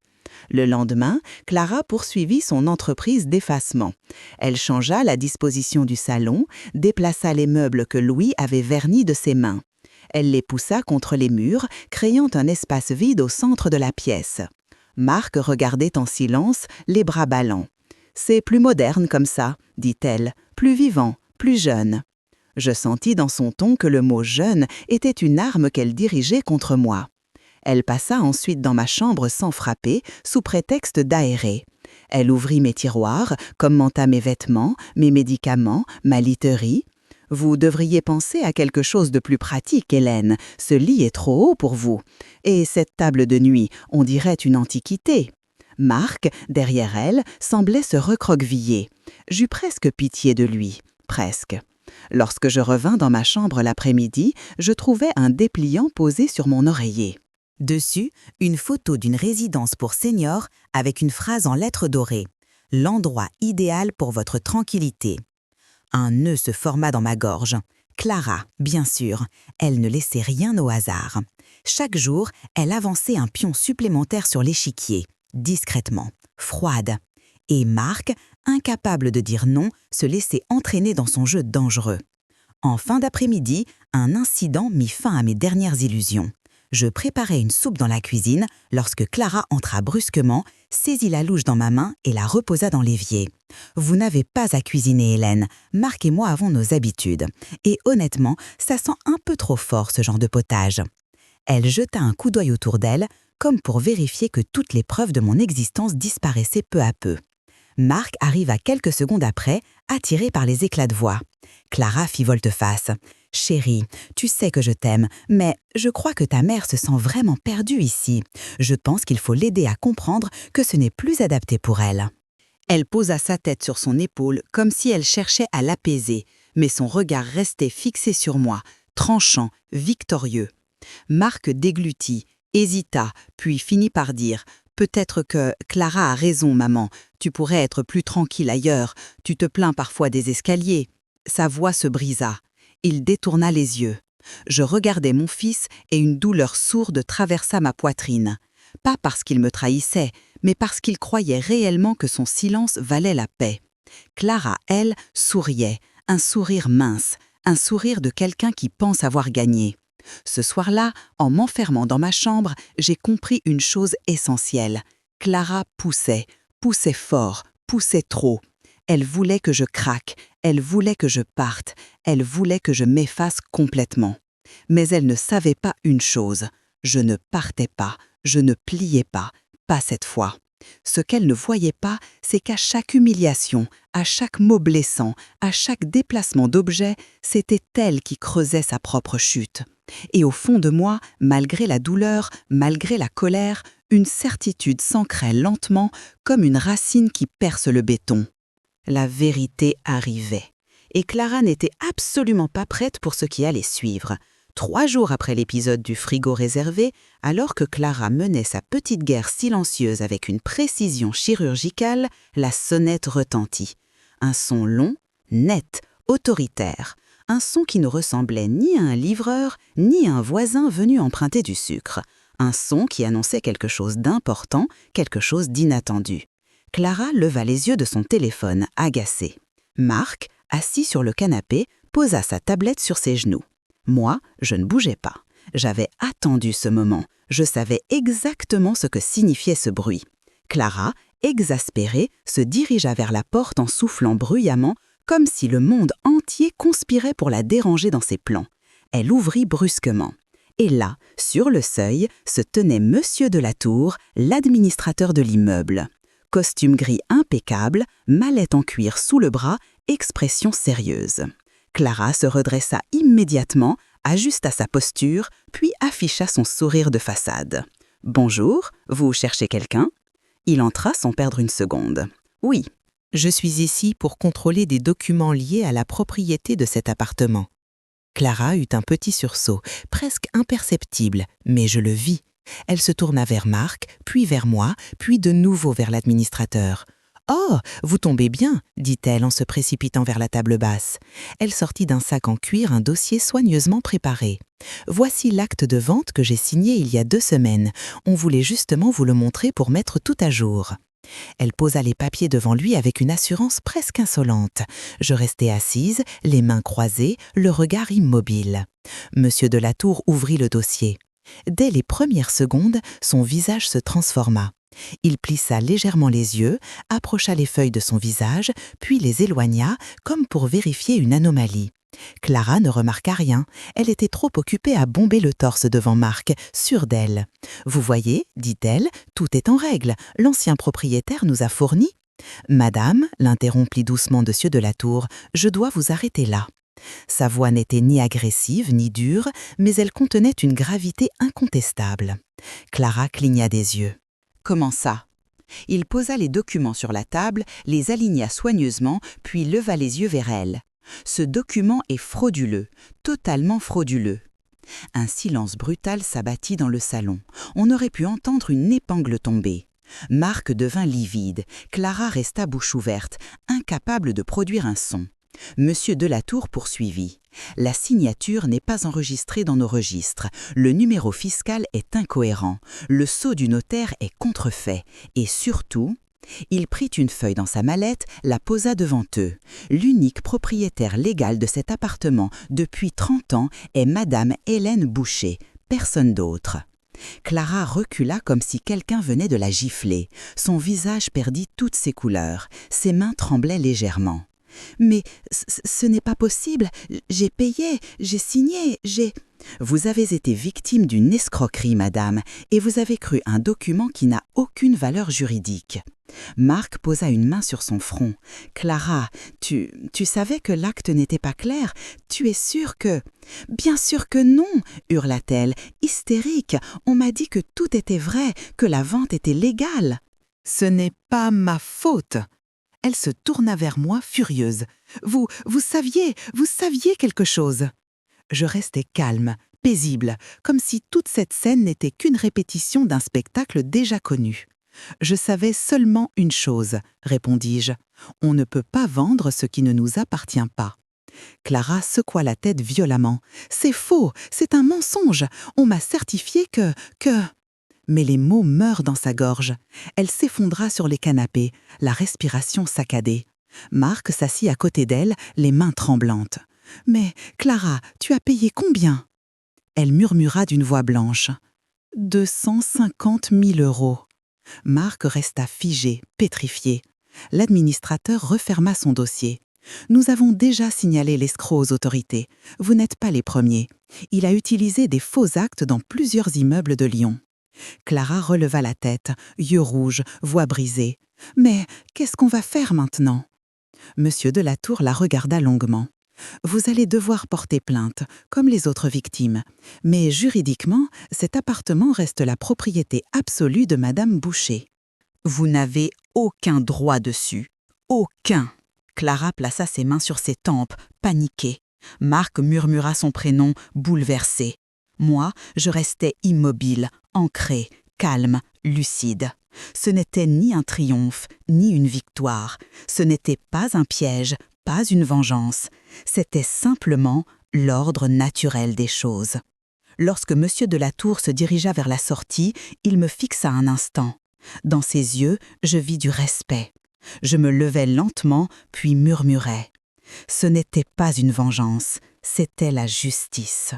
Le lendemain, Clara poursuivit son entreprise d'effacement. Elle changea la disposition du salon, déplaça les meubles que Louis avait vernis de ses mains. Elle les poussa contre les murs, créant un espace vide au centre de la pièce. Marc regardait en silence, les bras ballants. « C'est plus moderne comme ça, » dit-elle, « plus vivant, plus jeune. » Je sentis dans son ton que le mot « jeune » était une arme qu'elle dirigeait contre moi. Elle passa ensuite dans ma chambre sans frapper, sous prétexte d'aérer. Elle ouvrit mes tiroirs, commenta mes vêtements, mes médicaments, ma literie. « Vous devriez penser à quelque chose de plus pratique, Hélène. Ce lit est trop haut pour vous. Et cette table de nuit, on dirait une antiquité. » Marc, derrière elle, semblait se recroqueviller. J'eus presque pitié de lui. Presque. Lorsque je revins dans ma chambre l'après-midi, je trouvai un dépliant posé sur mon oreiller. Dessus, une photo d'une résidence pour seniors avec une phrase en lettres dorées. « L'endroit idéal pour votre tranquillité. » Un nœud se forma dans ma gorge. Clara, bien sûr, elle ne laissait rien au hasard. Chaque jour, elle avançait un pion supplémentaire sur l'échiquier. discrètement, froide. Et Marc, incapable de dire non, se laissait entraîner dans son jeu dangereux. En fin d'après-midi, un incident mit fin à mes dernières illusions. Je préparais une soupe dans la cuisine lorsque Clara entra brusquement, saisit la louche dans ma main et la reposa dans l'évier. « Vous n'avez pas à cuisiner, Hélène. Marc et moi avons nos habitudes. Et honnêtement, ça sent un peu trop fort ce genre de potage. » Elle jeta un coup d'œil autour d'elle, comme pour vérifier que toutes les preuves de mon existence disparaissaient peu à peu. Marc arriva quelques secondes après, attiré par les éclats de voix. Clara fit volte-face. « Chérie, tu sais que je t'aime, mais je crois que ta mère se sent vraiment perdue ici. Je pense qu'il faut l'aider à comprendre que ce n'est plus adapté pour elle. » Elle posa sa tête sur son épaule comme si elle cherchait à l'apaiser, mais son regard restait fixé sur moi, tranchant, victorieux. Marc déglutit, hésita, puis finit par dire « Peut-être que Clara a raison, maman. Tu pourrais être plus tranquille ailleurs. Tu te plains parfois des escaliers. » Sa voix se brisa. Il détourna les yeux. Je regardais mon fils et une douleur sourde traversa ma poitrine. Pas parce qu'il me trahissait, mais parce qu'il croyait réellement que son silence valait la paix. Clara, elle, souriait, un sourire mince, un sourire de quelqu'un qui pense avoir gagné. Ce soir-là, en m'enfermant dans ma chambre, j'ai compris une chose essentielle. Clara poussait fort, poussait trop. Elle voulait que je craque, elle voulait que je parte, elle voulait que je m'efface complètement. Mais elle ne savait pas une chose. Je ne partais pas, je ne pliais pas cette fois. Ce qu'elle ne voyait pas, c'est qu'à chaque humiliation, à chaque mot blessant, à chaque déplacement d'objet, c'était elle qui creusait sa propre chute. Et au fond de moi, malgré la douleur, malgré la colère, une certitude s'ancrait lentement comme une racine qui perce le béton. La vérité arrivait. Et Clara n'était absolument pas prête pour ce qui allait suivre. 3 jours après l'épisode du frigo réservé, alors que Clara menait sa petite guerre silencieuse avec une précision chirurgicale, la sonnette retentit. Un son long, net, autoritaire. Un son qui ne ressemblait ni à un livreur, ni à un voisin venu emprunter du sucre. Un son qui annonçait quelque chose d'important, quelque chose d'inattendu. Clara leva les yeux de son téléphone, agacée. Marc, assis sur le canapé, posa sa tablette sur ses genoux. Moi, je ne bougeais pas. J'avais attendu ce moment. Je savais exactement ce que signifiait ce bruit. Clara, exaspérée, se dirigea vers la porte en soufflant bruyamment, comme si le monde entier conspirait pour la déranger dans ses plans. Elle ouvrit brusquement. Et là, sur le seuil, se tenait Monsieur de la Tour, l'administrateur de l'immeuble. Costume gris impeccable, mallette en cuir sous le bras, expression sérieuse. Clara se redressa immédiatement, ajusta sa posture, puis afficha son sourire de façade. « Bonjour, vous cherchez quelqu'un ?» Il entra sans perdre une seconde. « Oui, je suis ici pour contrôler des documents liés à la propriété de cet appartement. » Clara eut un petit sursaut, presque imperceptible, mais je le vis. Elle se tourna vers Marc, puis vers moi, puis de nouveau vers l'administrateur. « Oh, vous tombez bien !» dit-elle en se précipitant vers la table basse. Elle sortit d'un sac en cuir un dossier soigneusement préparé. « Voici l'acte de vente que j'ai signé il y a 2 semaines. On voulait justement vous le montrer pour mettre tout à jour. » Elle posa les papiers devant lui avec une assurance presque insolente. Je restai assise, les mains croisées, le regard immobile. Monsieur de la Tour ouvrit le dossier. Dès les premières secondes, son visage se transforma. Il plissa légèrement les yeux, approcha les feuilles de son visage, puis les éloigna, comme pour vérifier une anomalie. Clara ne remarqua rien. Elle était trop occupée à bomber le torse devant Marc, sûre d'elle. « Vous voyez, dit-elle, tout est en règle. L'ancien propriétaire nous a fourni. »« Madame, l'interrompit doucement Monsieur de la Tour, je dois vous arrêter là. » Sa voix n'était ni agressive ni dure, mais elle contenait une gravité incontestable. Clara cligna des yeux. « Comment ça ?» Il posa les documents sur la table, les aligna soigneusement, puis leva les yeux vers elle. « Ce document est frauduleux, totalement frauduleux. » Un silence brutal s'abattit dans le salon. On aurait pu entendre une épingle tomber. Marc devint livide. Clara resta bouche ouverte, incapable de produire un son. Monsieur Delatour poursuivit. La signature n'est pas enregistrée dans nos registres. Le numéro fiscal est incohérent. Le sceau du notaire est contrefait. Et surtout, il prit une feuille dans sa mallette, la posa devant eux. L'unique propriétaire légal de cet appartement depuis 30 ans est Madame Hélène Boucher, personne d'autre. Clara recula comme si quelqu'un venait de la gifler. Son visage perdit toutes ses couleurs. Ses mains tremblaient légèrement. « Mais ce n'est pas possible. J'ai payé, j'ai signé, j'ai… » « Vous avez été victime d'une escroquerie, madame, et vous avez cru un document qui n'a aucune valeur juridique. » Marc posa une main sur son front. « Clara, tu savais que l'acte n'était pas clair? Tu es sûre que… » « Bien sûr que non !» hurla-t-elle, hystérique. « On m'a dit que tout était vrai, que la vente était légale. »« Ce n'est pas ma faute !» Elle se tourna vers moi, furieuse. « Vous saviez quelque chose !» Je restais calme, paisible, comme si toute cette scène n'était qu'une répétition d'un spectacle déjà connu. « Je savais seulement une chose, » répondis-je. « On ne peut pas vendre ce qui ne nous appartient pas. » Clara secoua la tête violemment. « C'est faux, c'est un mensonge. On m'a certifié que… » Mais les mots meurent dans sa gorge. Elle s'effondra sur les canapés, la respiration saccadée. Marc s'assit à côté d'elle, les mains tremblantes. « Mais, Clara, tu as payé combien ?» Elle murmura d'une voix blanche. « 250 000 €. » Marc resta figé, pétrifié. L'administrateur referma son dossier. « Nous avons déjà signalé l'escroc aux autorités. Vous n'êtes pas les premiers. Il a utilisé des faux actes dans plusieurs immeubles de Lyon. » Clara releva la tête, yeux rouges, voix brisée. « Mais qu'est-ce qu'on va faire maintenant ?» Monsieur Delatour la regarda longuement. « Vous allez devoir porter plainte, comme les autres victimes. Mais juridiquement, cet appartement reste la propriété absolue de Madame Boucher. Vous n'avez aucun droit dessus. Aucun !» Clara plaça ses mains sur ses tempes, paniquée. Marc murmura son prénom, bouleversé. Moi, je restais immobile, ancrée, calme, lucide. Ce n'était ni un triomphe, ni une victoire. Ce n'était pas un piège, pas une vengeance. C'était simplement l'ordre naturel des choses. Lorsque Monsieur Delatour se dirigea vers la sortie, il me fixa un instant. Dans ses yeux, je vis du respect. Je me levai lentement, puis murmurai. Ce n'était pas une vengeance, c'était la justice.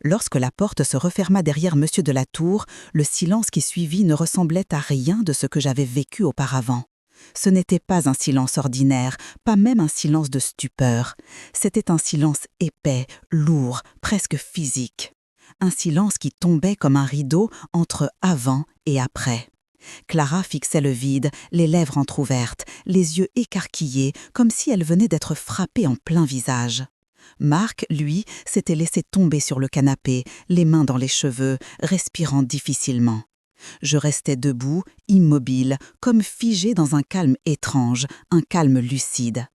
Lorsque la porte se referma derrière Monsieur Delatour, le silence qui suivit ne ressemblait à rien de ce que j'avais vécu auparavant. Ce n'était pas un silence ordinaire, pas même un silence de stupeur. C'était un silence épais, lourd, presque physique. Un silence qui tombait comme un rideau entre avant et après. Clara fixait le vide, les lèvres entr'ouvertes, les yeux écarquillés, comme si elle venait d'être frappée en plein visage. Marc, lui, s'était laissé tomber sur le canapé, les mains dans les cheveux, respirant difficilement. Je restais debout, immobile, comme figée dans un calme étrange, un calme lucide.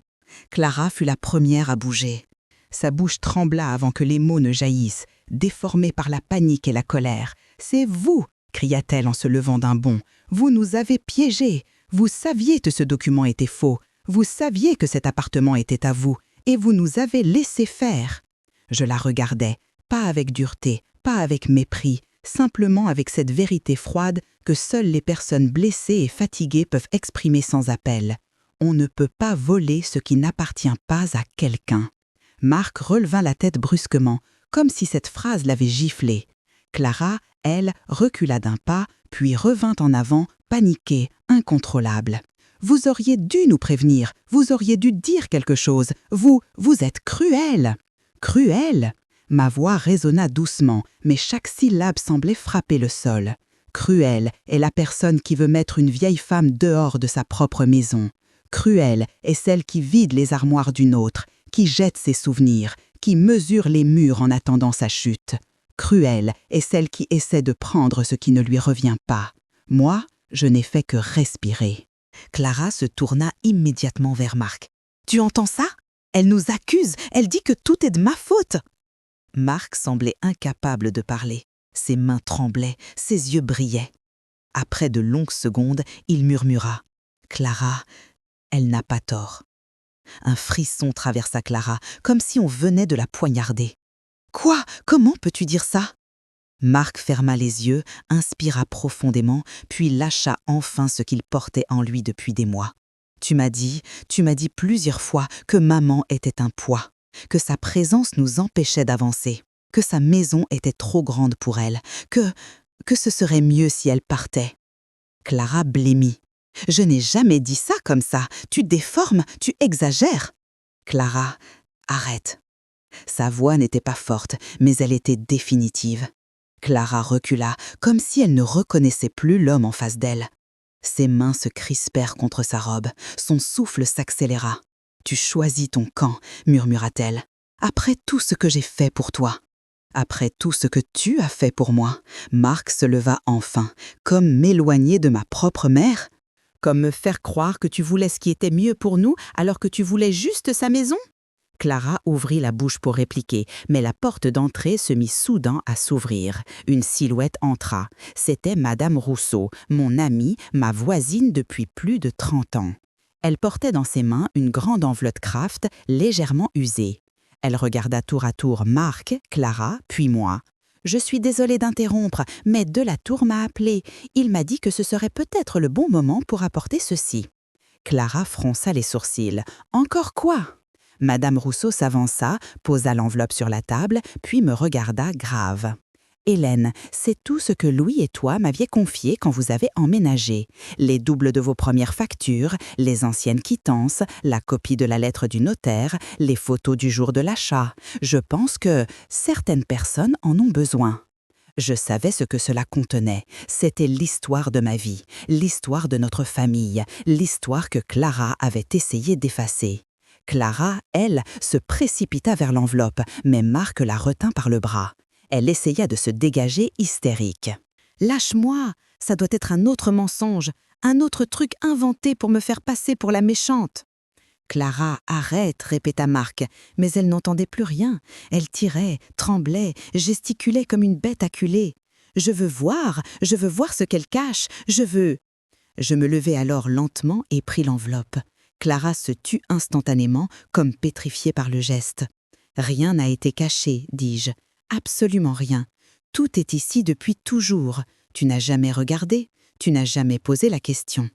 Clara fut la première à bouger. Sa bouche trembla avant que les mots ne jaillissent, déformée par la panique et la colère. « C'est vous !» cria-t-elle en se levant d'un bond. « Vous nous avez piégés. Vous saviez que ce document était faux. Vous saviez que cet appartement était à vous. Et vous nous avez laissé faire. » Je la regardais, pas avec dureté, pas avec mépris, simplement avec cette vérité froide que seules les personnes blessées et fatiguées peuvent exprimer sans appel. On ne peut pas voler ce qui n'appartient pas à quelqu'un. Marc releva la tête brusquement, comme si cette phrase l'avait giflé. Clara, elle, recula d'un pas, puis revint en avant, paniquée, incontrôlable. « Vous auriez dû nous prévenir, vous auriez dû dire quelque chose. Vous êtes cruel. » « Cruel ?» Ma voix résonna doucement, mais chaque syllabe semblait frapper le sol. Cruel est la personne qui veut mettre une vieille femme dehors de sa propre maison. Cruelle est celle qui vide les armoires d'une autre, qui jette ses souvenirs, qui mesure les murs en attendant sa chute. Cruelle est celle qui essaie de prendre ce qui ne lui revient pas. Moi, je n'ai fait que respirer. Clara se tourna immédiatement vers Marc. « Tu entends ça? Elle nous accuse, elle dit que tout est de ma faute !» Marc semblait incapable de parler. Ses mains tremblaient, ses yeux brillaient. Après de longues secondes, il murmura. « Clara, elle n'a pas tort. » Un frisson traversa Clara, comme si on venait de la poignarder. « Quoi? Comment peux-tu dire ça ?» Marc ferma les yeux, inspira profondément, puis lâcha enfin ce qu'il portait en lui depuis des mois. « Tu m'as dit plusieurs fois que maman était un poids, que sa présence nous empêchait d'avancer, que sa maison était trop grande pour elle, que ce serait mieux si elle partait. » Clara blêmit. « Je n'ai jamais dit ça comme ça, tu déformes, tu exagères. » Clara, arrête. Sa voix n'était pas forte, mais elle était définitive. Clara recula, comme si elle ne reconnaissait plus l'homme en face d'elle. Ses mains se crispèrent contre sa robe, son souffle s'accéléra. « Tu choisis ton camp, » murmura-t-elle. « Après tout ce que j'ai fait pour toi. » Après tout ce que tu as fait pour moi. Marc se leva enfin, comme m'éloigner de ma propre mère. Comme me faire croire que tu voulais ce qui était mieux pour nous alors que tu voulais juste sa maison? Clara ouvrit la bouche pour répliquer, mais la porte d'entrée se mit soudain à s'ouvrir. Une silhouette entra. C'était Madame Rousseau, mon amie, ma voisine depuis plus de 30 ans. Elle portait dans ses mains une grande enveloppe Kraft légèrement usée. Elle regarda tour à tour Marc, Clara, puis moi. « Je suis désolée d'interrompre, mais Delatour m'a appelé. Il m'a dit que ce serait peut-être le bon moment pour apporter ceci. » Clara fronça les sourcils. « Encore quoi ?» Madame Rousseau s'avança, posa l'enveloppe sur la table, puis me regarda grave. « Hélène, c'est tout ce que Louis et toi m'aviez confié quand vous avez emménagé. Les doubles de vos premières factures, les anciennes quittances, la copie de la lettre du notaire, les photos du jour de l'achat. Je pense que certaines personnes en ont besoin. » Je savais ce que cela contenait. C'était l'histoire de ma vie, l'histoire de notre famille, l'histoire que Clara avait essayé d'effacer. Clara, elle, se précipita vers l'enveloppe, mais Marc la retint par le bras. Elle essaya de se dégager hystérique. « Lâche-moi, ça doit être un autre mensonge, un autre truc inventé pour me faire passer pour la méchante. » « Clara, arrête, » répéta Marc, mais elle n'entendait plus rien. Elle tirait, tremblait, gesticulait comme une bête acculée. « Je veux voir ce qu'elle cache, je veux... » Je me levai alors lentement et pris l'enveloppe. Clara se tut instantanément, comme pétrifiée par le geste. « Rien n'a été caché, dis-je. Absolument rien. Tout est ici depuis toujours. Tu n'as jamais regardé, tu n'as jamais posé la question. »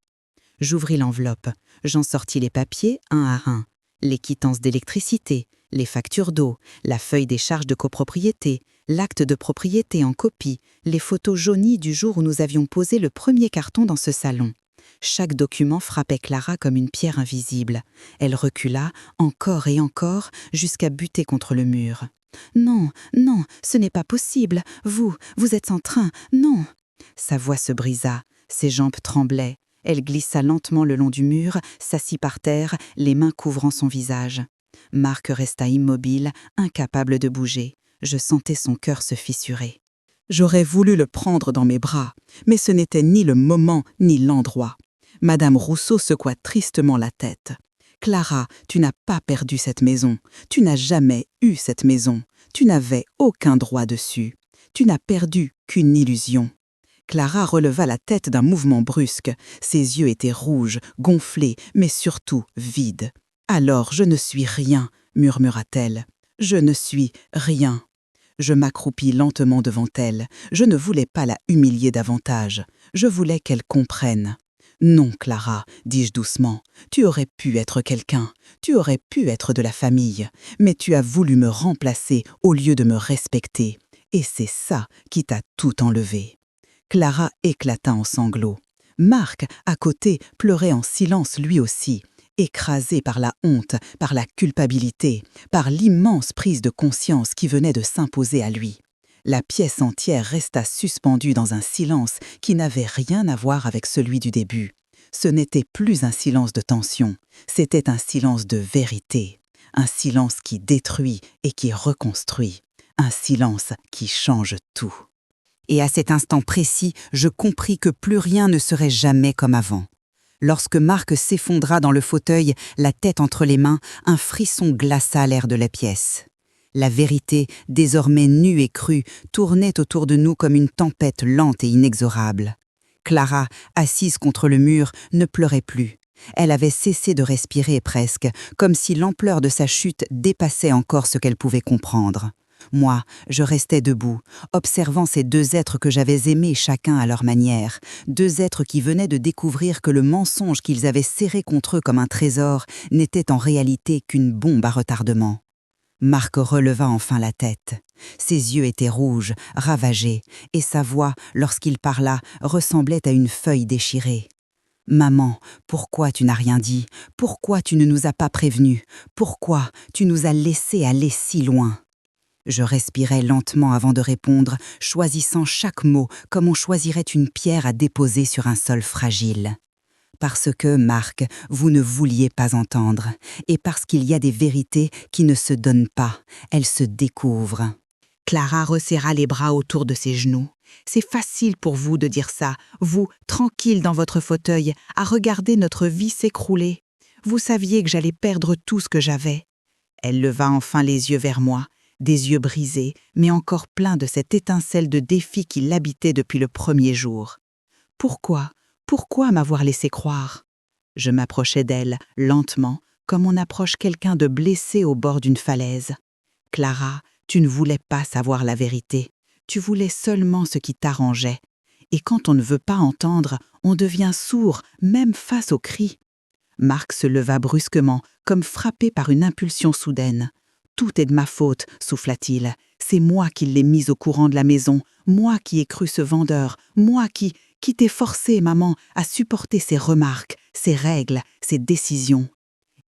J'ouvris l'enveloppe. J'en sortis les papiers un à un. Les quittances d'électricité, les factures d'eau, la feuille des charges de copropriété, l'acte de propriété en copie, les photos jaunies du jour où nous avions posé le premier carton dans ce salon. Chaque document frappait Clara comme une pierre invisible. Elle recula, encore et encore, jusqu'à buter contre le mur. « Non, non, ce n'est pas possible. Vous êtes en train, non !» Sa voix se brisa, ses jambes tremblaient. Elle glissa lentement le long du mur, s'assit par terre, les mains couvrant son visage. Marc resta immobile, incapable de bouger. Je sentais son cœur se fissurer. J'aurais voulu le prendre dans mes bras, mais ce n'était ni le moment ni l'endroit. Madame Rousseau secoua tristement la tête. « Clara, tu n'as pas perdu cette maison. Tu n'as jamais eu cette maison. Tu n'avais aucun droit dessus. Tu n'as perdu qu'une illusion. » Clara releva la tête d'un mouvement brusque. Ses yeux étaient rouges, gonflés, mais surtout vides. « Alors je ne suis rien, » murmura-t-elle. « Je ne suis rien. » Je m'accroupis lentement devant elle. Je ne voulais pas la humilier davantage. Je voulais qu'elle comprenne. « Non, Clara, dis-je doucement, tu aurais pu être quelqu'un. Tu aurais pu être de la famille. Mais tu as voulu me remplacer au lieu de me respecter. Et c'est ça qui t'a tout enlevé. » Clara éclata en sanglots. Marc, à côté, pleurait en silence lui aussi, écrasé par la honte, par la culpabilité, par l'immense prise de conscience qui venait de s'imposer à lui. La pièce entière resta suspendue dans un silence qui n'avait rien à voir avec celui du début. Ce n'était plus un silence de tension, c'était un silence de vérité, un silence qui détruit et qui reconstruit, un silence qui change tout. Et à cet instant précis, je compris que plus rien ne serait jamais comme avant. Lorsque Marc s'effondra dans le fauteuil, la tête entre les mains, un frisson glaça l'air de la pièce. La vérité, désormais nue et crue, tournait autour de nous comme une tempête lente et inexorable. Clara, assise contre le mur, ne pleurait plus. Elle avait cessé de respirer presque, comme si l'ampleur de sa chute dépassait encore ce qu'elle pouvait comprendre. Moi, je restais debout, observant ces deux êtres que j'avais aimés chacun à leur manière, deux êtres qui venaient de découvrir que le mensonge qu'ils avaient serré contre eux comme un trésor n'était en réalité qu'une bombe à retardement. Marc releva enfin la tête. Ses yeux étaient rouges, ravagés, et sa voix, lorsqu'il parla, ressemblait à une feuille déchirée. « Maman, pourquoi tu n'as rien dit? Pourquoi tu ne nous as pas prévenus? Pourquoi tu nous as laissés aller si loin ?» Je respirais lentement avant de répondre, choisissant chaque mot comme on choisirait une pierre à déposer sur un sol fragile. Parce que, Marc, vous ne vouliez pas entendre, et parce qu'il y a des vérités qui ne se donnent pas, elles se découvrent. Clara resserra les bras autour de ses genoux. C'est facile pour vous de dire ça, vous, tranquille dans votre fauteuil, à regarder notre vie s'écrouler. Vous saviez que j'allais perdre tout ce que j'avais. Elle leva enfin les yeux vers moi, des yeux brisés, mais encore pleins de cette étincelle de défi qui l'habitait depuis le premier jour. Pourquoi m'avoir laissé croire? Je m'approchais d'elle, lentement, comme on approche quelqu'un de blessé au bord d'une falaise. Clara, tu ne voulais pas savoir la vérité. Tu voulais seulement ce qui t'arrangeait. Et quand on ne veut pas entendre, on devient sourd, même face aux cris. Marc se leva brusquement, comme frappé par une impulsion soudaine. « Tout est de ma faute, souffla-t-il. C'est moi qui l'ai mise au courant de la maison, moi qui ai cru ce vendeur, moi qui t'ai forcé, maman, à supporter ses remarques, ses règles, ses décisions. »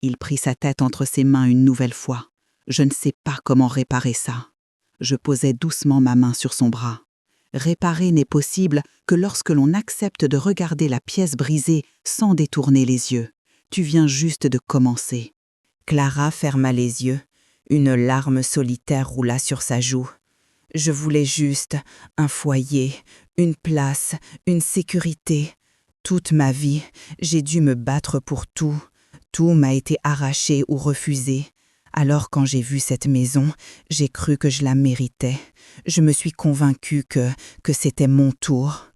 Il prit sa tête entre ses mains une nouvelle fois. Je ne sais pas comment réparer ça. Je posai doucement ma main sur son bras. Réparer n'est possible que lorsque l'on accepte de regarder la pièce brisée sans détourner les yeux. Tu viens juste de commencer. Clara ferma les yeux. Une larme solitaire roula sur sa joue. Je voulais juste un foyer, une place, une sécurité. Toute ma vie, j'ai dû me battre pour tout. Tout m'a été arraché ou refusé. Alors quand j'ai vu cette maison, j'ai cru que je la méritais. Je me suis convaincue que c'était mon tour.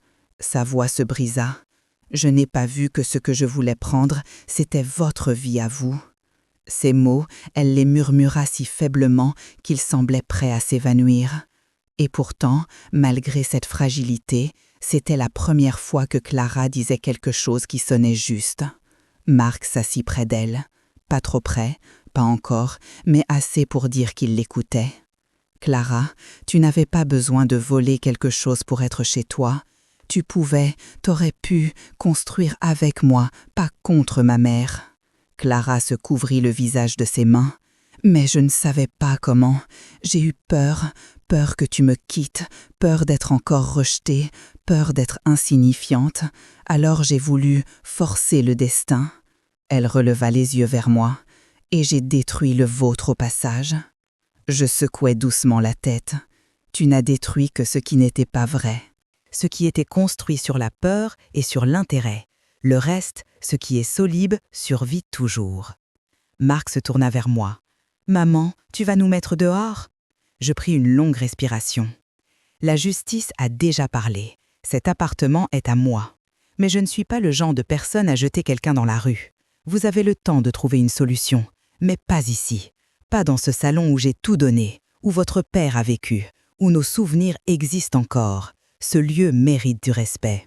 Sa voix se brisa. Je n'ai pas vu que ce que je voulais prendre, c'était votre vie à vous. Ces mots, elle les murmura si faiblement qu'il semblait prêt à s'évanouir. Et pourtant, malgré cette fragilité, c'était la première fois que Clara disait quelque chose qui sonnait juste. Marc s'assit près d'elle. Pas trop près, pas encore, mais assez pour dire qu'il l'écoutait. « Clara, tu n'avais pas besoin de voler quelque chose pour être chez toi. Tu pouvais, t'aurais pu construire avec moi, pas contre ma mère. » Clara se couvrit le visage de ses mains. « Mais je ne savais pas comment. J'ai eu peur que tu me quittes, peur d'être encore rejetée, peur d'être insignifiante. Alors j'ai voulu forcer le destin. » Elle releva les yeux vers moi. « Et j'ai détruit le vôtre au passage. » Je secouai doucement la tête. « Tu n'as détruit que ce qui n'était pas vrai. » Ce qui était construit sur la peur et sur l'intérêt. Le reste, ce qui est solide, survit toujours. Marc se tourna vers moi. « Maman, tu vas nous mettre dehors ?» Je pris une longue respiration. La justice a déjà parlé. Cet appartement est à moi. Mais je ne suis pas le genre de personne à jeter quelqu'un dans la rue. Vous avez le temps de trouver une solution, mais pas ici. Pas dans ce salon où j'ai tout donné, où votre père a vécu, où nos souvenirs existent encore. Ce lieu mérite du respect.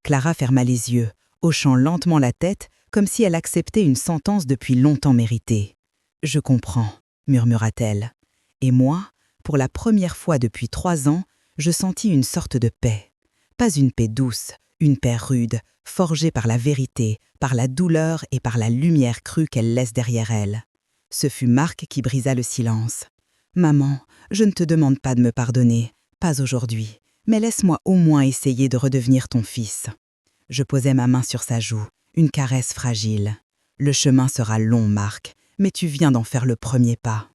Clara ferma les yeux, hochant lentement la tête, comme si elle acceptait une sentence depuis longtemps méritée. « Je comprends », murmura-t-elle. Et moi, pour la première fois depuis 3 ans, je sentis une sorte de paix. Pas une paix douce, une paix rude, forgée par la vérité, par la douleur et par la lumière crue qu'elle laisse derrière elle. Ce fut Marc qui brisa le silence. « Maman, je ne te demande pas de me pardonner, pas aujourd'hui, mais laisse-moi au moins essayer de redevenir ton fils. » Je posai ma main sur sa joue, une caresse fragile. « Le chemin sera long, Marc, mais tu viens d'en faire le premier pas. »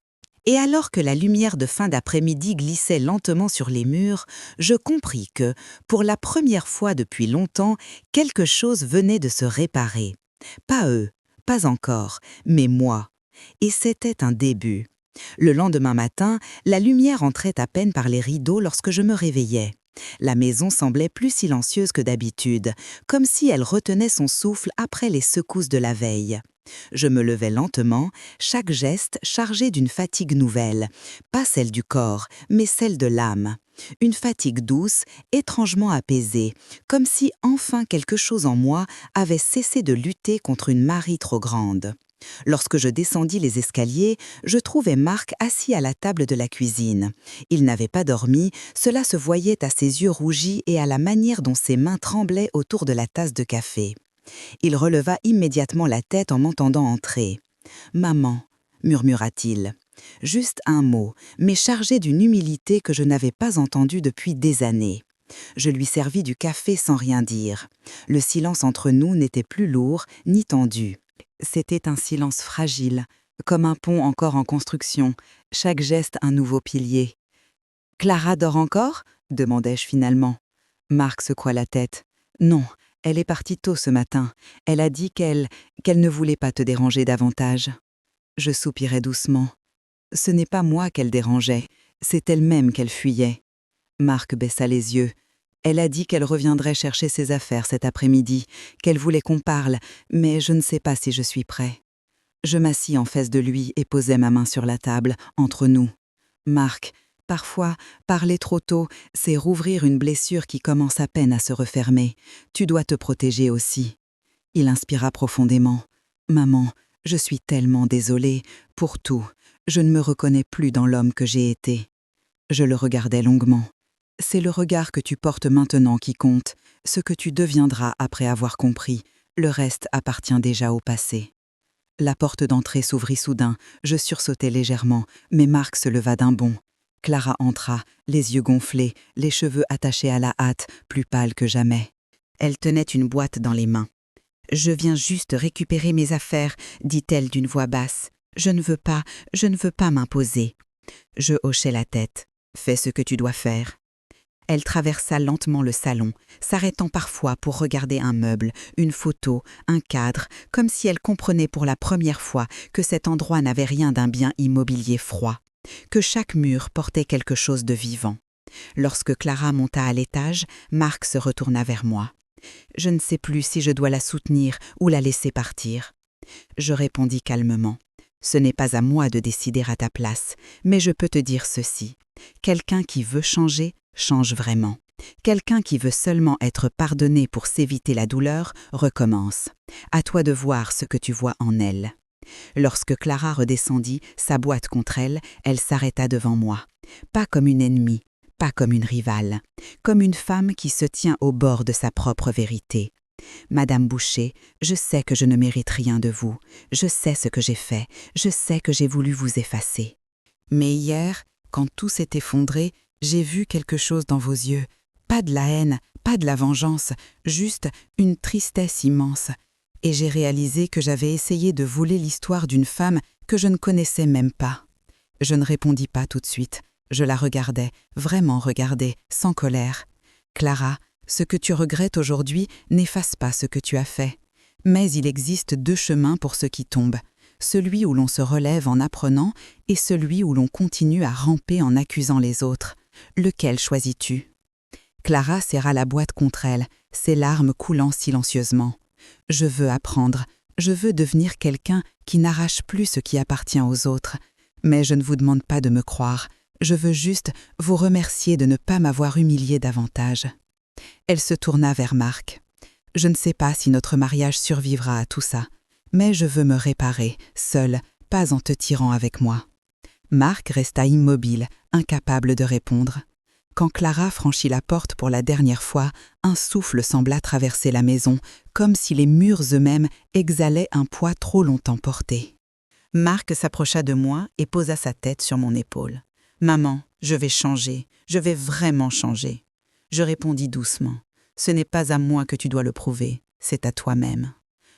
Et alors que la lumière de fin d'après-midi glissait lentement sur les murs, je compris que, pour la première fois depuis longtemps, quelque chose venait de se réparer. Pas eux, pas encore, mais moi. Et c'était un début. Le lendemain matin, la lumière entrait à peine par les rideaux lorsque je me réveillais. La maison semblait plus silencieuse que d'habitude, comme si elle retenait son souffle après les secousses de la veille. Je me levais lentement, chaque geste chargé d'une fatigue nouvelle, pas celle du corps, mais celle de l'âme. Une fatigue douce, étrangement apaisée, comme si enfin quelque chose en moi avait cessé de lutter contre une marée trop grande. Lorsque je descendis les escaliers, je trouvai Marc assis à la table de la cuisine. Il n'avait pas dormi, cela se voyait à ses yeux rougis et à la manière dont ses mains tremblaient autour de la tasse de café. Il releva immédiatement la tête en m'entendant entrer. « Maman », murmura-t-il. Juste un mot, mais chargé d'une humilité que je n'avais pas entendue depuis des années. Je lui servis du café sans rien dire. Le silence entre nous n'était plus lourd ni tendu. C'était un silence fragile, comme un pont encore en construction, chaque geste un nouveau pilier. « Clara dort encore ?» demandai-je finalement. Marc secoua la tête. « Non, elle est partie tôt ce matin. Elle a dit qu'elle ne voulait pas te déranger davantage. » Je soupirai doucement. Ce n'est pas moi qu'elle dérangeait, c'est elle-même qu'elle fuyait. Marc baissa les yeux. Elle a dit qu'elle reviendrait chercher ses affaires cet après-midi, qu'elle voulait qu'on parle, mais je ne sais pas si je suis prêt. Je m'assis en face de lui et posai ma main sur la table, entre nous. Marc, parfois, parler trop tôt, c'est rouvrir une blessure qui commence à peine à se refermer. Tu dois te protéger aussi. Il inspira profondément. Maman, je suis tellement désolée, pour tout. Je ne me reconnais plus dans l'homme que j'ai été. Je le regardais longuement. C'est le regard que tu portes maintenant qui compte, ce que tu deviendras après avoir compris. Le reste appartient déjà au passé. La porte d'entrée s'ouvrit soudain, je sursautai légèrement, mais Marc se leva d'un bond. Clara entra, les yeux gonflés, les cheveux attachés à la hâte, plus pâle que jamais. Elle tenait une boîte dans les mains. « Je viens juste récupérer mes affaires », dit-elle d'une voix basse. « Je ne veux pas m'imposer. » Je hochai la tête. « Fais ce que tu dois faire. » Elle traversa lentement le salon, s'arrêtant parfois pour regarder un meuble, une photo, un cadre, comme si elle comprenait pour la première fois que cet endroit n'avait rien d'un bien immobilier froid, que chaque mur portait quelque chose de vivant. Lorsque Clara monta à l'étage, Marc se retourna vers moi. Je ne sais plus si je dois la soutenir ou la laisser partir. Je répondis calmement. Ce n'est pas à moi de décider à ta place, mais je peux te dire ceci. Quelqu'un qui veut changer, change vraiment. Quelqu'un qui veut seulement être pardonné pour s'éviter la douleur, recommence. À toi de voir ce que tu vois en elle. Lorsque Clara redescendit, sa boîte contre elle, elle s'arrêta devant moi. Pas comme une ennemie, pas comme une rivale, comme une femme qui se tient au bord de sa propre vérité. Madame Boucher, je sais que je ne mérite rien de vous. Je sais ce que j'ai fait. Je sais que j'ai voulu vous effacer. Mais hier, quand tout s'est effondré, j'ai vu quelque chose dans vos yeux. Pas de la haine, pas de la vengeance, juste une tristesse immense. Et j'ai réalisé que j'avais essayé de voler l'histoire d'une femme que je ne connaissais même pas. Je ne répondis pas tout de suite. Je la regardais, vraiment regardais, sans colère. Clara, ce que tu regrettes aujourd'hui n'efface pas ce que tu as fait. Mais il existe deux chemins pour ceux qui tombent. Celui où l'on se relève en apprenant et celui où l'on continue à ramper en accusant les autres. Lequel choisis-tu ? Clara serra la boîte contre elle, ses larmes coulant silencieusement. Je veux apprendre, je veux devenir quelqu'un qui n'arrache plus ce qui appartient aux autres. Mais je ne vous demande pas de me croire, je veux juste vous remercier de ne pas m'avoir humiliée davantage. Elle se tourna vers Marc. Je ne sais pas si notre mariage survivra à tout ça, mais je veux me réparer, seule, pas en te tirant avec moi. Marc resta immobile, incapable de répondre. Quand Clara franchit la porte pour la dernière fois, un souffle sembla traverser la maison, comme si les murs eux-mêmes exhalaient un poids trop longtemps porté. Marc s'approcha de moi et posa sa tête sur mon épaule. « Maman, je vais changer, je vais vraiment changer. » Je répondis doucement. « Ce n'est pas à moi que tu dois le prouver, c'est à toi-même. »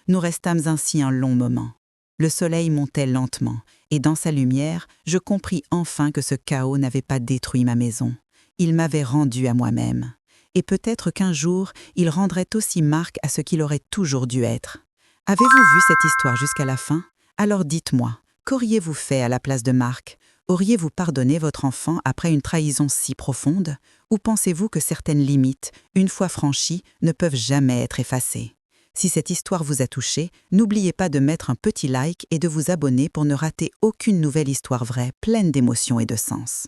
Nous restâmes ainsi un long moment. Le soleil montait lentement, et dans sa lumière, je compris enfin que ce chaos n'avait pas détruit ma maison. Il m'avait rendu à moi-même. Et peut-être qu'un jour, il rendrait aussi Marc à ce qu'il aurait toujours dû être. Avez-vous vu cette histoire jusqu'à la fin ? Alors dites-moi, qu'auriez-vous fait à la place de Marc ? Auriez-vous pardonné votre enfant après une trahison si profonde? Ou pensez-vous que certaines limites, une fois franchies, ne peuvent jamais être effacées? Si cette histoire vous a touché, n'oubliez pas de mettre un petit like et de vous abonner pour ne rater aucune nouvelle histoire vraie, pleine d'émotions et de sens.